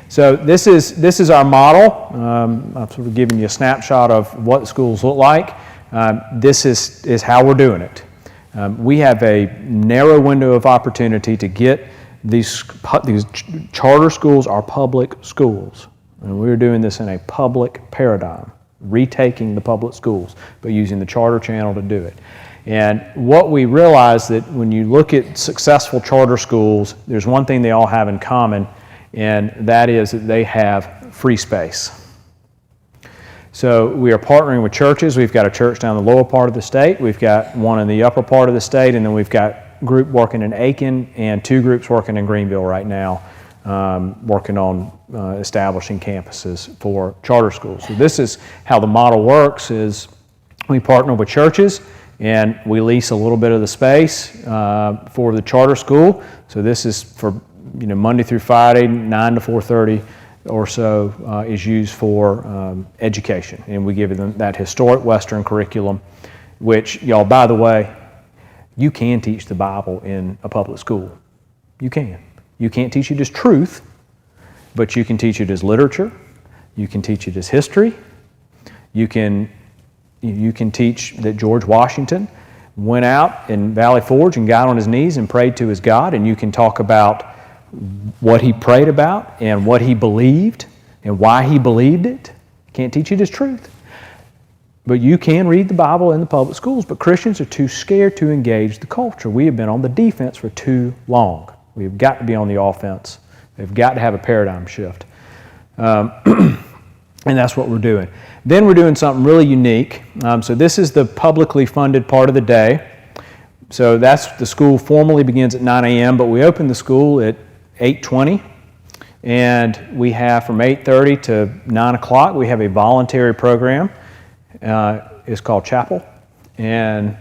So this is our model. I'm sort of giving you a snapshot of what schools look like. This is how we're doing it. We have a narrow window of opportunity to get these charter schools are public schools. And we're doing this in a public paradigm. retaking the public schools, but using the charter channel to do it. And what we realize that when you look at successful charter schools, there's one thing they all have in common, and that is that they have free space. So we are partnering with churches. We've got a church down in the lower part of the state. We've got one in the upper part of the state, and then we've got a group working in Aiken and 2 groups working in Greenville right now, working on establishing campuses for charter schools. So this is how the model works: is we partner with churches and we lease a little bit of the space for the charter school. So this is for Monday through Friday, 9 to 4:30 or so is used for education, and we give them that historic Western curriculum, which, y'all, by the way, you can teach the Bible in a public school. You can. You can't teach it as truth, but you can teach it as literature. You can teach it as history. You can teach that George Washington went out in Valley Forge and got on his knees and prayed to his God, and you can talk about what he prayed about and what he believed and why he believed it. Can't teach it as truth. But you can read the Bible in the public schools, but Christians are too scared to engage the culture. We have been on the defense for too long. We've got to be on the offense. They've got to have a paradigm shift. And that's what we're doing. Then we're doing something really unique. So this is the publicly funded part of the day. So the school formally begins at 9 a.m., but we open the school at 8:20, and we have from 8:30 to 9 o'clock, we have a voluntary program. It's called Chapel, and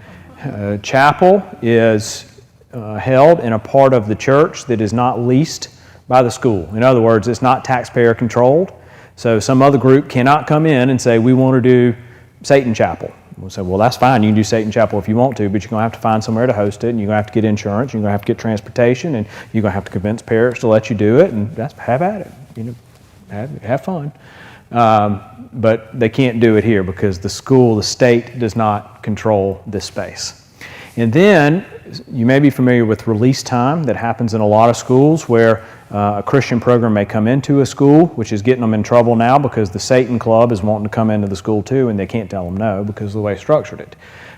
Chapel is held in a part of the church that is not leased by the school. In other words, it's not taxpayer controlled. So some other group cannot come in and say, we want to do Satan Chapel. We'll say, well, that's fine. You can do Satan Chapel if you want to, but you're going to have to find somewhere to host it, and you're going to have to get insurance, you're going to have to get transportation, and you're going to have to convince parents to let you do it, and have at it. Have fun. But they can't do it here because the state does not control this space. And then you may be familiar with release time that happens in a lot of schools where a Christian program may come into a school, which is getting them in trouble now because the Satan Club is wanting to come into the school too, and they can't tell them no because of the way it's structured it.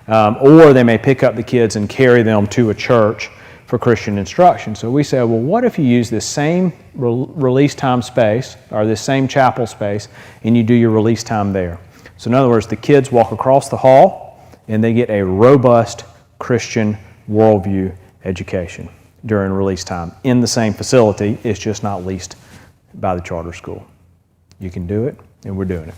Or they may pick up the kids and carry them to a church for Christian instruction. So we say, well, what if you use this same release time space or this same chapel space and you do your release time there? So in other words, the kids walk across the hall and they get a robust Christian worldview education during release time in the same facility. It's just not leased by the charter school. You can do it, and we're doing it.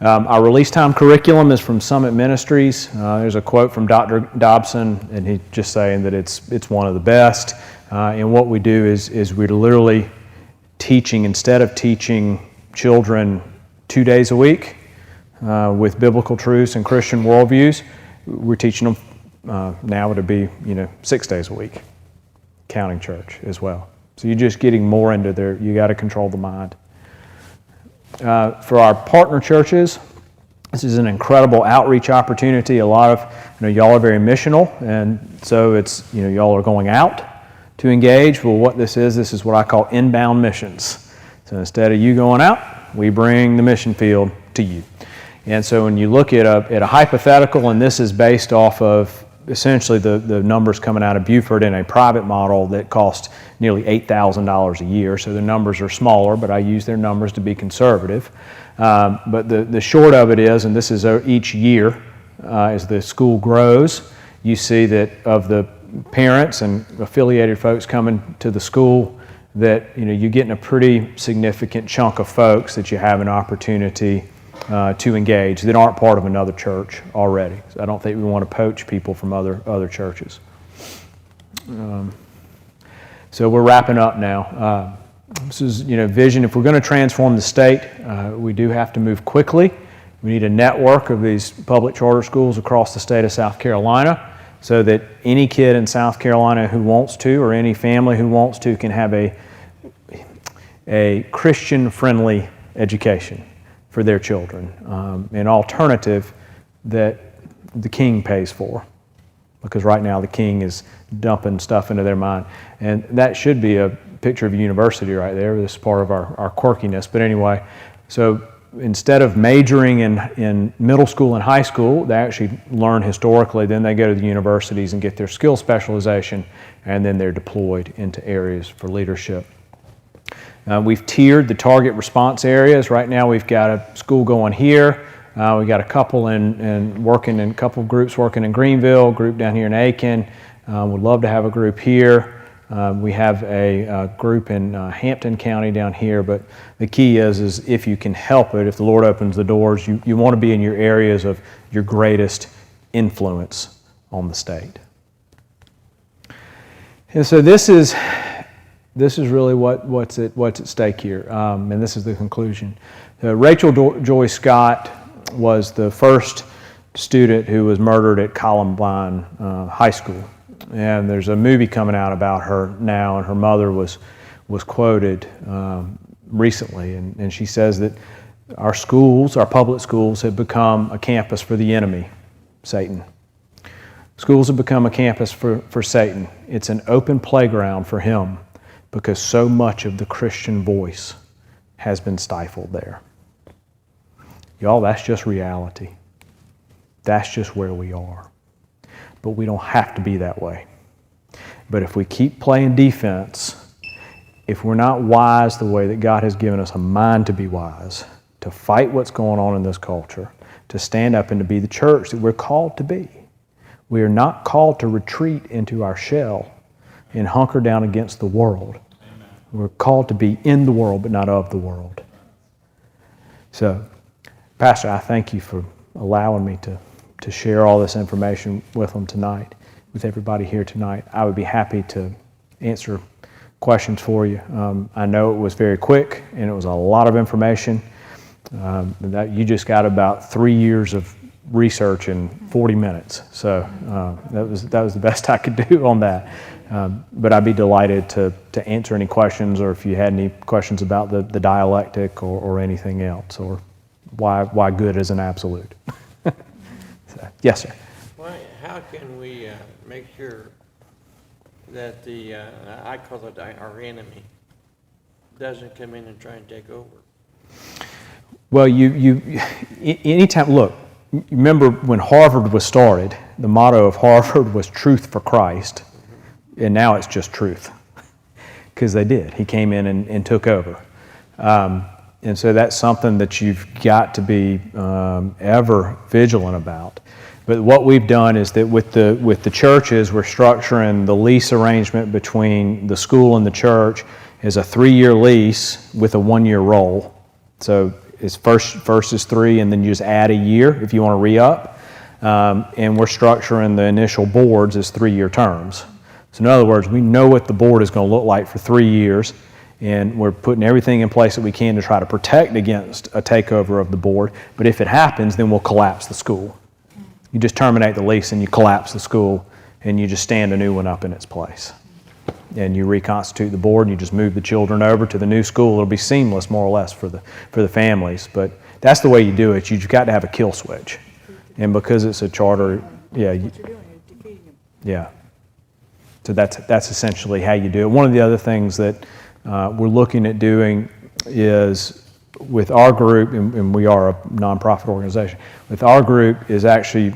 Our release time curriculum is from Summit Ministries. There's a quote from Dr. Dobson, and he's just saying that it's one of the best. And what we do is we're literally teaching, instead of teaching children 2 days a week with biblical truths and Christian worldviews, we're teaching them now to be 6 days a week, counting church as well. So you're just getting more into there. You got to control the mind. For our partner churches, this is an incredible outreach opportunity. A lot of y'all are very missional, and so it's y'all are going out to engage. Well, what this is what I call inbound missions. So instead of you going out, we bring the mission field to you. And so when you look at a hypothetical, and this is based off of essentially the numbers coming out of Buford in a private model that cost nearly $8,000 a year. So the numbers are smaller, but I use their numbers to be conservative. But the short of it is, and this is each year as the school grows, you see that of the parents and affiliated folks coming to the school, that you're getting a pretty significant chunk of folks that you have an opportunity to engage that aren't part of another church already. So I don't think we want to poach people from other churches. So we're wrapping up now. This is vision. If we're going to transform the state, we do have to move quickly. We need a network of these public charter schools across the state of South Carolina so that any kid in South Carolina who wants to, or any family who wants to, can have a Christian-friendly education for their children, an alternative that the king pays for, because right now the king is dumping stuff into their mind. And that should be a picture of a university right there. This is part of our quirkiness. But anyway, so instead of majoring in middle school and high school, they actually learn historically, then they go to the universities and get their skill specialization, and then they're deployed into areas for leadership. We've tiered the target response areas. Right now we've got a school going here. We've got a couple working in a couple of groups working in Greenville, group down here in Aiken. Would love to have a group here. We have a group in Hampton County down here, but the key is if you can help it, if the Lord opens the doors, you want to be in your areas of your greatest influence on the state. And so this is really what's at stake here, and this is the conclusion. Rachel Joy Scott was the first student who was murdered at Columbine High School. And there's a movie coming out about her now, and her mother was quoted recently, and she says that our schools, our public schools, have become a campus for the enemy, Satan. Schools have become a campus for Satan. It's an open playground for him because so much of the Christian voice has been stifled there. Y'all, that's just reality. That's just where we are. But we don't have to be that way. But if we keep playing defense, if we're not wise the way that God has given us a mind to be wise, to fight what's going on in this culture, to stand up and to be the church that we're called to be. We are not called to retreat into our shell and hunker down against the world. Amen. We're called to be in the world, but not of the world. So, Pastor, I thank you for allowing me to share all this information with them tonight, with everybody here tonight. I would be happy to answer questions for you. I know it was very quick and it was a lot of information. That you just got about 3 years of research in 40 minutes. So that was the best I could do on that. But I'd be delighted to answer any questions, or if you had any questions about the dialectic or anything else, or why good is an absolute. Yes, sir. Well, how can we make sure that I call it our enemy, doesn't come in and try and take over? Well, anytime, look, remember when Harvard was started, the motto of Harvard was truth for Christ, and now it's just truth, because they did. He came in and took over. And so that's something that you've got to be ever vigilant about. But what we've done is that with the churches, we're structuring the lease arrangement between the school and the church as a 3-year lease with a 1-year roll. So it's first is 3, and then you just add a year if you want to re-up. And we're structuring the initial boards as 3-year terms. So in other words, we know what the board is going to look like for 3 years, and we're putting everything in place that we can to try to protect against a takeover of the board. But if it happens, then we'll collapse the school. You just terminate the lease and you collapse the school, and you just stand a new one up in its place. And you reconstitute the board, and you just move the children over to the new school. It'll be seamless, more or less, for the families. But that's the way you do it. You've got to have a kill switch. And because it's a charter, yeah. So that's essentially how you do it. One of the other things that we're looking at doing is, with our group, and we are a nonprofit organization, with our group is actually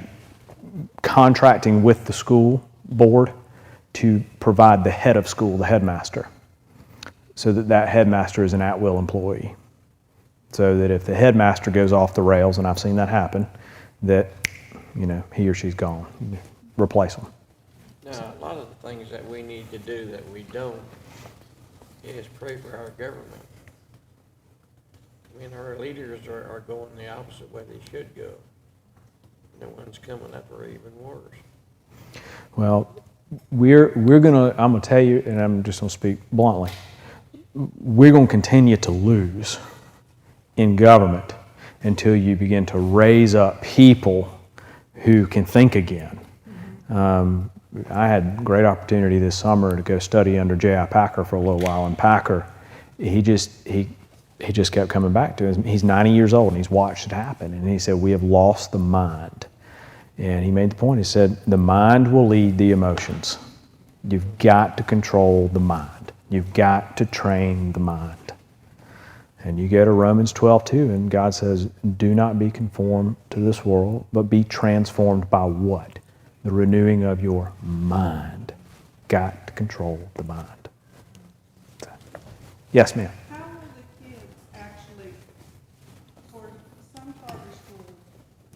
contracting with the school board to provide the head of school, the headmaster, so that headmaster is an at-will employee. So that if the headmaster goes off the rails, and I've seen that happen, that he or she's gone. Replace them. Now, a lot of the things that we need to do that we don't is pray for our government. I mean, our leaders are going the opposite way they should go. The ones coming up are even worse. Well, I'm gonna tell you, and I'm just gonna speak bluntly, we're gonna continue to lose in government until you begin to raise up people who can think again. I had great opportunity this summer to go study under J.I. Packer for a little while, and Packer, he just kept coming back to it. He's 90 years old, and he's watched it happen, and he said, we have lost the mind. And he made the point, he said, the mind will lead the emotions. You've got to control the mind. You've got to train the mind. And you go to Romans 12:2, and God says, do not be conformed to this world, but be transformed by what? The renewing of your mind. Got to control the mind. Yes, ma'am. How will the kids actually, for some charter schools,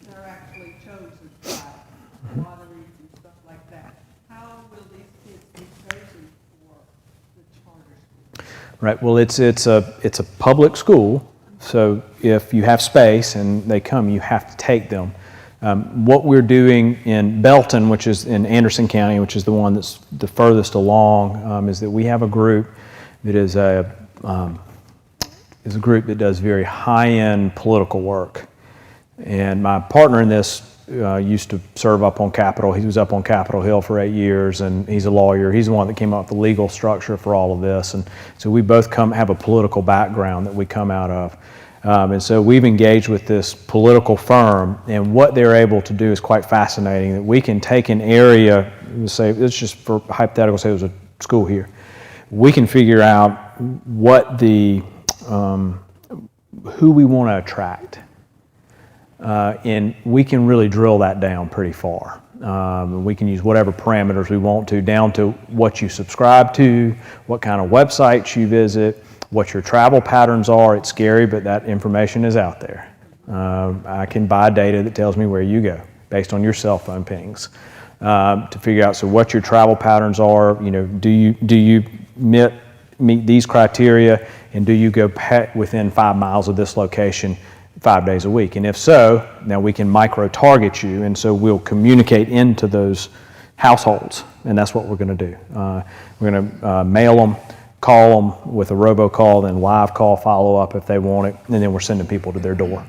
they're actually chosen by lotteries and stuff like that. How will these kids be chosen for the charter school? Right. Well, it's a public school, so if you have space and they come, you have to take them. What we're doing in Belton, which is in Anderson County, which is the one that's the furthest along, is that we have a group that is a group that does very high-end political work. And my partner in this used to serve up on Capitol. He was up on Capitol Hill for 8 years, and he's a lawyer. He's the one that came up with the legal structure for all of this. And so we both have a political background that we come out of. And so we've engaged with this political firm, and what they're able to do is quite fascinating. That we can take an area, say, it's just for hypothetical, say there's a school here. We can figure out what who we want to attract. And we can really drill that down pretty far. We can use whatever parameters we want to, down to what you subscribe to, what kind of websites you visit, what your travel patterns are. It's scary, but that information is out there. I can buy data that tells me where you go based on your cell phone pings to figure out what your travel patterns are. Do you meet these criteria, and do you go within 5 miles of this location 5 days a week? And if so, now we can micro-target you, and so we'll communicate into those households, and that's what we're going to do. We're going to mail them, call them with a robocall, then live call follow-up if they want it, and then we're sending people to their door.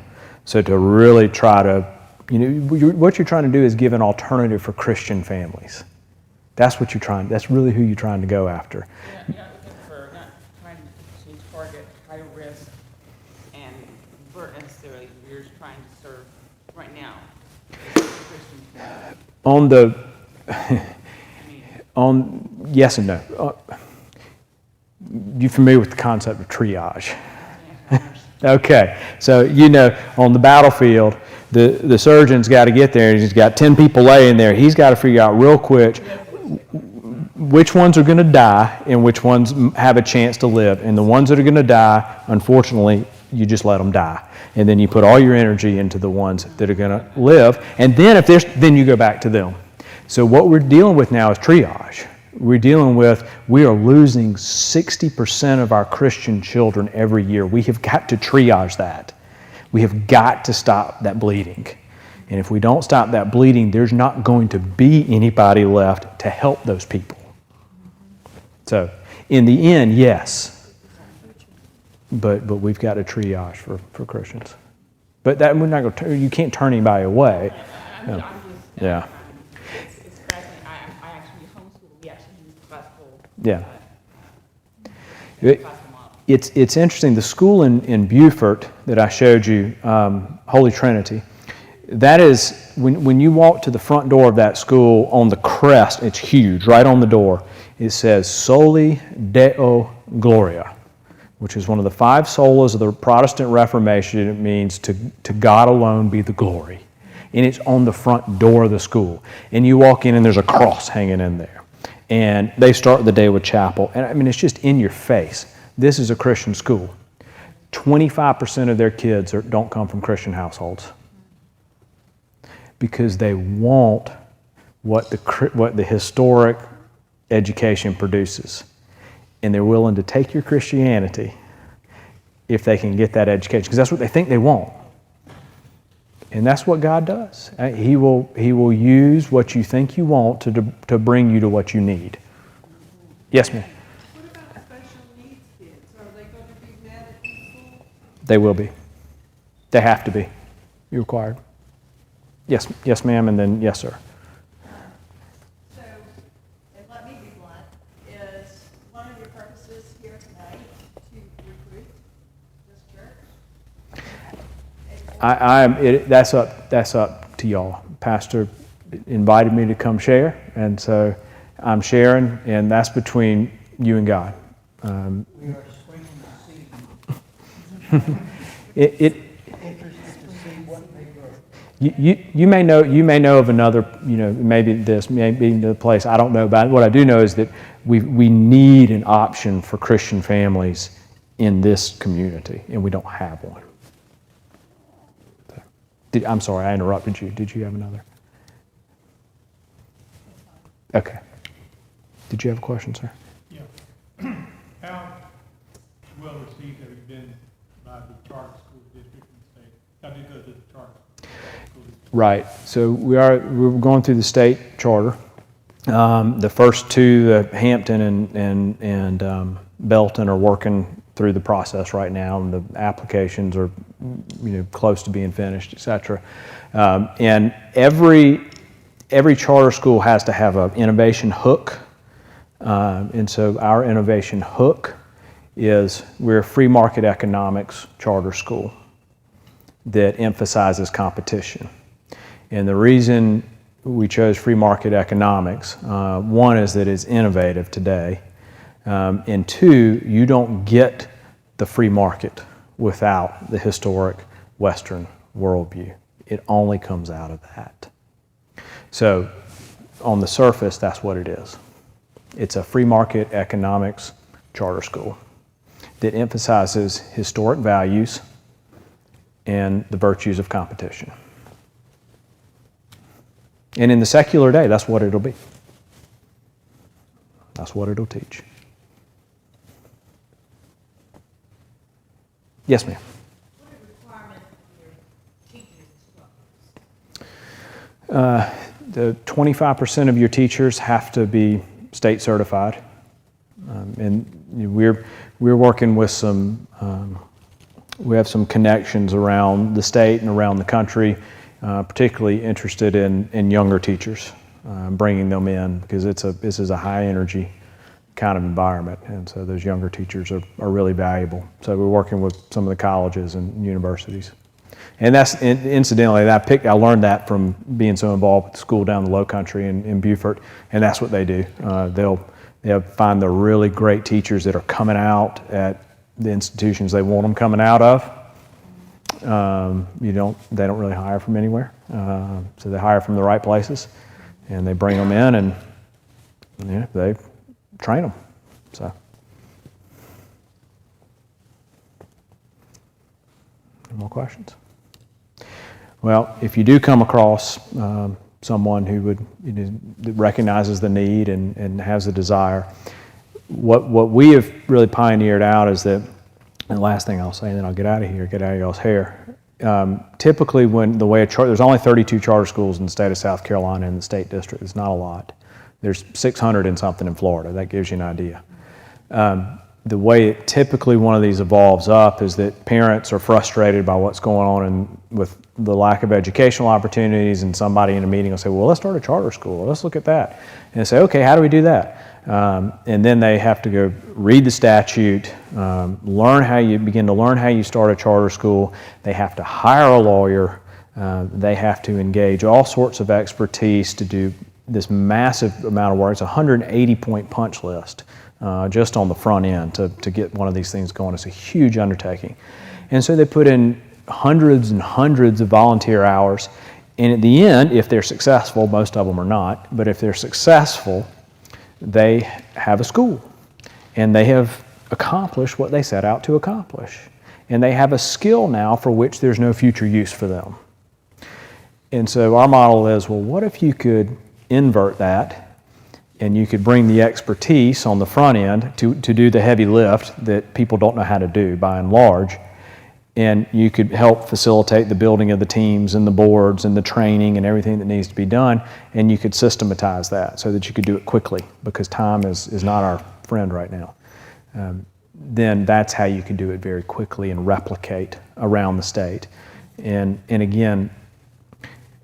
So to really try to, what you're trying to do is give an alternative for Christian families. That's what that's really who you're trying to go after. You're not looking for, not trying to target high risk and burden necessarily. You're just trying to serve right now the Christian community. Yes and no. You familiar with the concept of triage? Okay, so on the battlefield, the surgeon's got to get there, and he's got 10 people laying there. He's got to figure out real quick which ones are going to die and which ones have a chance to live. And the ones that are going to die, unfortunately, you just let them die. And then you put all your energy into the ones that are going to live. And then then you go back to them. So what we're dealing with now is triage. We are losing 60% of our Christian children every year. We have got to triage that. We have got to stop that bleeding. And if we don't stop that bleeding, there's not going to be anybody left to help those people. So, in the end, yes. But we've got to triage for Christians. But that we're not going to. You can't turn anybody away. Yeah. It's fascinating. I actually homeschool. We actually use classical. Yeah. Classical model. It's interesting. The school in Beaufort that I showed you, Holy Trinity. That is, when you walk to the front door of that school, on the crest, it's huge, right on the door, it says Soli Deo Gloria, which is one of the 5 solas of the Protestant Reformation. It means to God alone be the glory. And it's on the front door of the school. And you walk in and there's a cross hanging in there. And they start the day with chapel. And it's just in your face. This is a Christian school. 25% of their kids don't come from Christian households, because they want what the historic education produces. And they're willing to take your Christianity if they can get that education, because that's what they think they want. And that's what God does. He will use what you think you want to bring you to what you need. Yes, ma'am? What about special needs kids? Are they going to be met at the school? They will be. They have to be. You're required. Yes, ma'am, and then yes, sir. So, and let me be blunt, is one of your purposes here tonight to recruit this church? That's up to y'all. Pastor invited me to come share, and so I'm sharing, and that's between you and God. You may know of another, maybe this, maybe the place, I don't know about it. What I do know is that we need an option for Christian families in this community, and we don't have one. I'm sorry, I interrupted you. Did you have another? Okay. Did you have a question, sir? Yeah. How well received have you been by the charter school district in the state? How do you go to the charter school district? Right. So we're going through the state charter. The first two, the Hampton and Belton, are working through the process right now, and the applications are close to being finished, etc. And every charter school has to have an innovation hook. And so our innovation hook is we're a free market economics charter school that emphasizes competition. And the reason we chose free market economics, one is that it's innovative today, and two, you don't get the free market without the historic Western worldview. It only comes out of that. So on the surface, that's what it is. It's a free market economics charter school that emphasizes historic values and the virtues of competition. And in the secular day, that's what it'll be. That's what it'll teach. Yes, ma'am. What are requirements for your teachers' skills? The 25% of your teachers have to be state certified, and we're working with some. We have some connections around the state and around the country, particularly interested in younger teachers, bringing them in because this is a high energy kind of environment, and so those younger teachers are really valuable. So we're working with some of the colleges and universities. And that's, incidentally, I learned that from being so involved with the school down the Low Country in Beaufort, and that's what they do. They'll find the really great teachers that are coming out at the institutions they want them coming out of. They don't really hire from anywhere, so they hire from the right places, and they bring them in, and they train them. So, any more questions? Well, if you do come across someone who that recognizes the need and has a desire, what we have really pioneered out is that, and the last thing I'll say, and then I'll get out of y'all's hair. Typically, there's only 32 charter schools in the state of South Carolina in the state district. It's not a lot. There's 600 and something in Florida. That gives you an idea. The way typically one of these evolves up is that parents are frustrated by what's going on with the lack of educational opportunities, and somebody in a meeting will say, well, let's start a charter school. Let's look at that. And they say, okay, how do we do that? And then they have to go read the statute, begin to learn how you start a charter school. They have to hire a lawyer. They have to engage all sorts of expertise to do this massive amount of work. It's a 180-point punch list just on the front end to get one of these things going. It's a huge undertaking. And so they put in hundreds and hundreds of volunteer hours. And at the end, if they're successful, most of them are not, but if they're successful, they have a school. And they have accomplished what they set out to accomplish. And they have a skill now for which there's no future use for them. And so our model is, well, what if you could invert that, and you could bring the expertise on the front end to do the heavy lift that people don't know how to do by and large, and you could help facilitate the building of the teams and the boards and the training and everything that needs to be done, and you could systematize that so that you could do it quickly, because time is not our friend right now. Then that's how you can do it very quickly and replicate around the state. And again,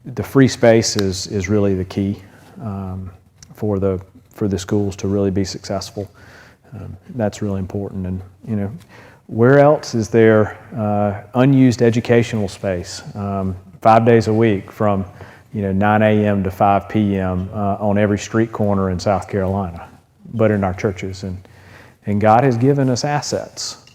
the free space is really the key for the schools to really be successful. That's really important. And where else is there unused educational space 5 days a week from 9 a.m. to 5 p.m. On every street corner in South Carolina, but in our churches? And God has given us assets.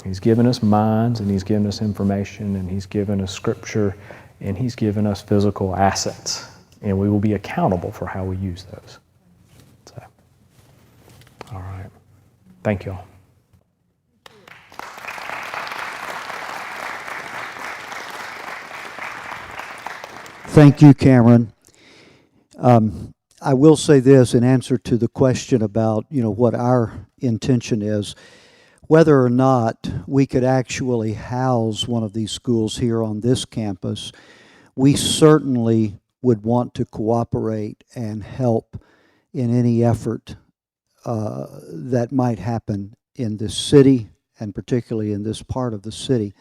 He's given us minds, and He's given us information, and He's given us Scripture, and He's given us physical assets. And we will be accountable for how we use those. So, all right. Thank you all. Thank you, Cameron. I will say this in answer to the question about, what our intention is. Whether or not we could actually house one of these schools here on this campus, we certainly would want to cooperate and help in any effort that might happen in this city, and particularly in this part of the city.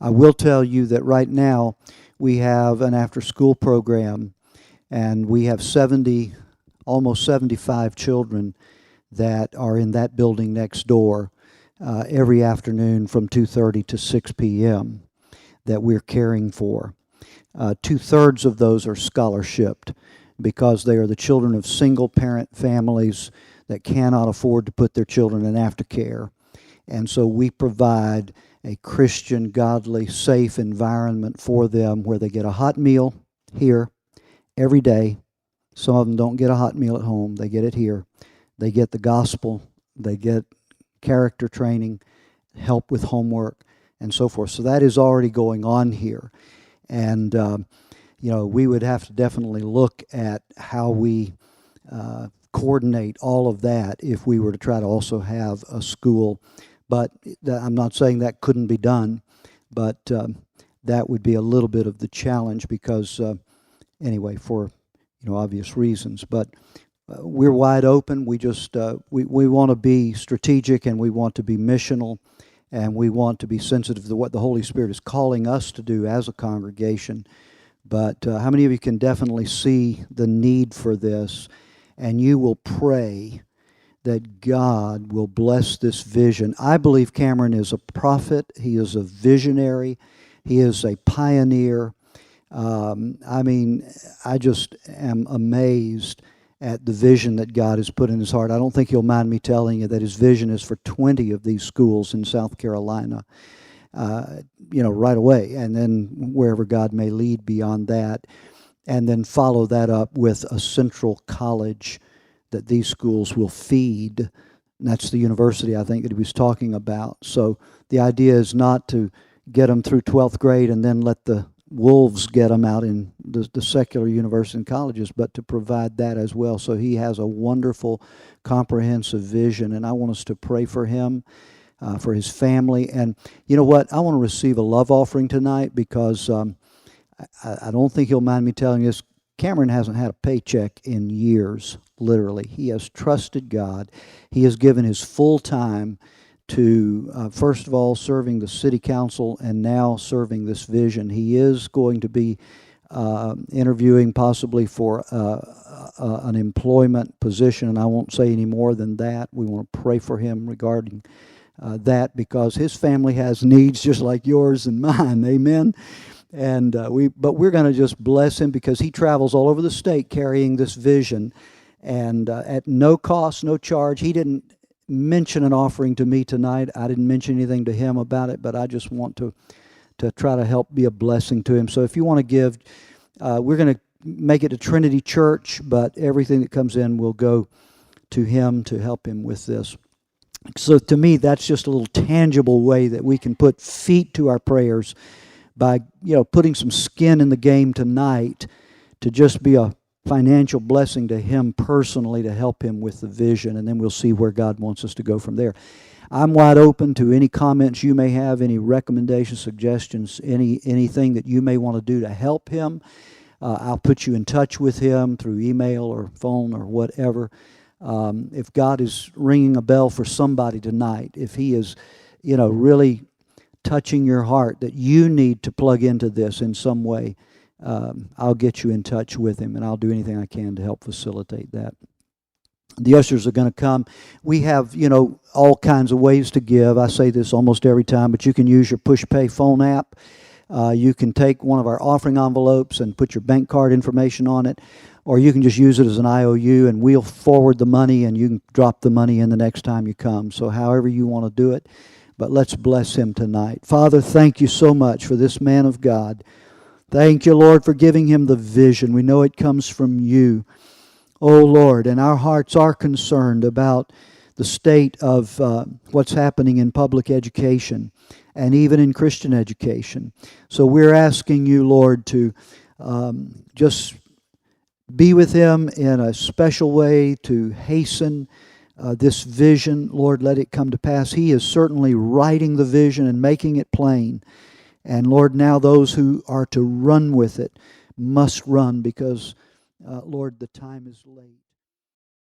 I will tell you that right now we have an after-school program, and we have almost 75 children that are in that building next door every afternoon from 2:30 to 6 p.m. that we're caring for. 2/3 of those are scholarshiped because they are the children of single-parent families that cannot afford to put their children in aftercare. And so we provide a Christian, godly, safe environment for them where they get a hot meal here every day. Some of them don't get a hot meal at home. They get it here. They get the gospel. They get character training, help with homework, and so forth. So that is already going on here. And, we would have to definitely look at how we coordinate all of that if we were to try to also have a school. But I'm not saying that couldn't be done, but that would be a little bit of the challenge because, anyway, for obvious reasons. But we're wide open. We just we want to be strategic, and we want to be missional, and we want to be sensitive to what the Holy Spirit is calling us to do as a congregation. But how many of you can definitely see the need for this, and you will pray that God will bless this vision? I believe Cameron is a prophet. He is a visionary. He is a pioneer. I just am amazed at the vision that God has put in his heart. I don't think he'll mind me telling you that his vision is for 20 of these schools in South Carolina, right away, and then wherever God may lead beyond that, and then follow that up with a central college that these schools will feed. And that's the university, I think, that he was talking about. So the idea is not to get them through 12th grade and then let the wolves get them out in the secular university and colleges, but to provide that as well. So he has a wonderful, comprehensive vision, and I want us to pray for him, for his family. And you know what? I want to receive a love offering tonight because I don't think he'll mind me telling you this. Cameron hasn't had a paycheck in years, literally. He has trusted God. He has given his full time to, first of all, serving the city council and now serving this vision. He is going to be interviewing possibly for an employment position, and I won't say any more than that. We want to pray for him regarding that because his family has needs just like yours and mine. Amen. And but we're going to just bless him because he travels all over the state carrying this vision, and at no cost, no charge. He didn't mention an offering to me tonight. I didn't mention anything to him about it, but I just want to try to help be a blessing to him. So if you want to give, we're going to make it to Trinity Church, but everything that comes in will go to him to help him with this. So to me, that's just a little tangible way that we can put feet to our prayers by putting some skin in the game tonight to just be a financial blessing to him personally to help him with the vision, and then we'll see where God wants us to go from there. I'm wide open to any comments you may have, any recommendations, suggestions, anything that you may want to do to help him. I'll put you in touch with him through email or phone or whatever. If God is ringing a bell for somebody tonight, if he is, really touching your heart that you need to plug into this in some way, I'll get you in touch with him, and I'll do anything I can to help facilitate that. The ushers are going to come. We have, all kinds of ways to give. I say this almost every time, but you can use your PushPay phone app. You can take one of our offering envelopes and put your bank card information on it, or you can just use it as an IOU, and we'll forward the money, and you can drop the money in the next time you come. So however you want to do it, but let's bless him tonight. Father, thank you so much for this man of God. Thank you, Lord, for giving him the vision. We know it comes from you, oh Lord, and our hearts are concerned about the state of what's happening in public education and even in Christian education. So we're asking you, Lord, to just be with him in a special way, to hasten this vision. Lord, let it come to pass. He is certainly writing the vision and making it plain. And Lord, now those who are to run with it must run because, Lord, the time is late.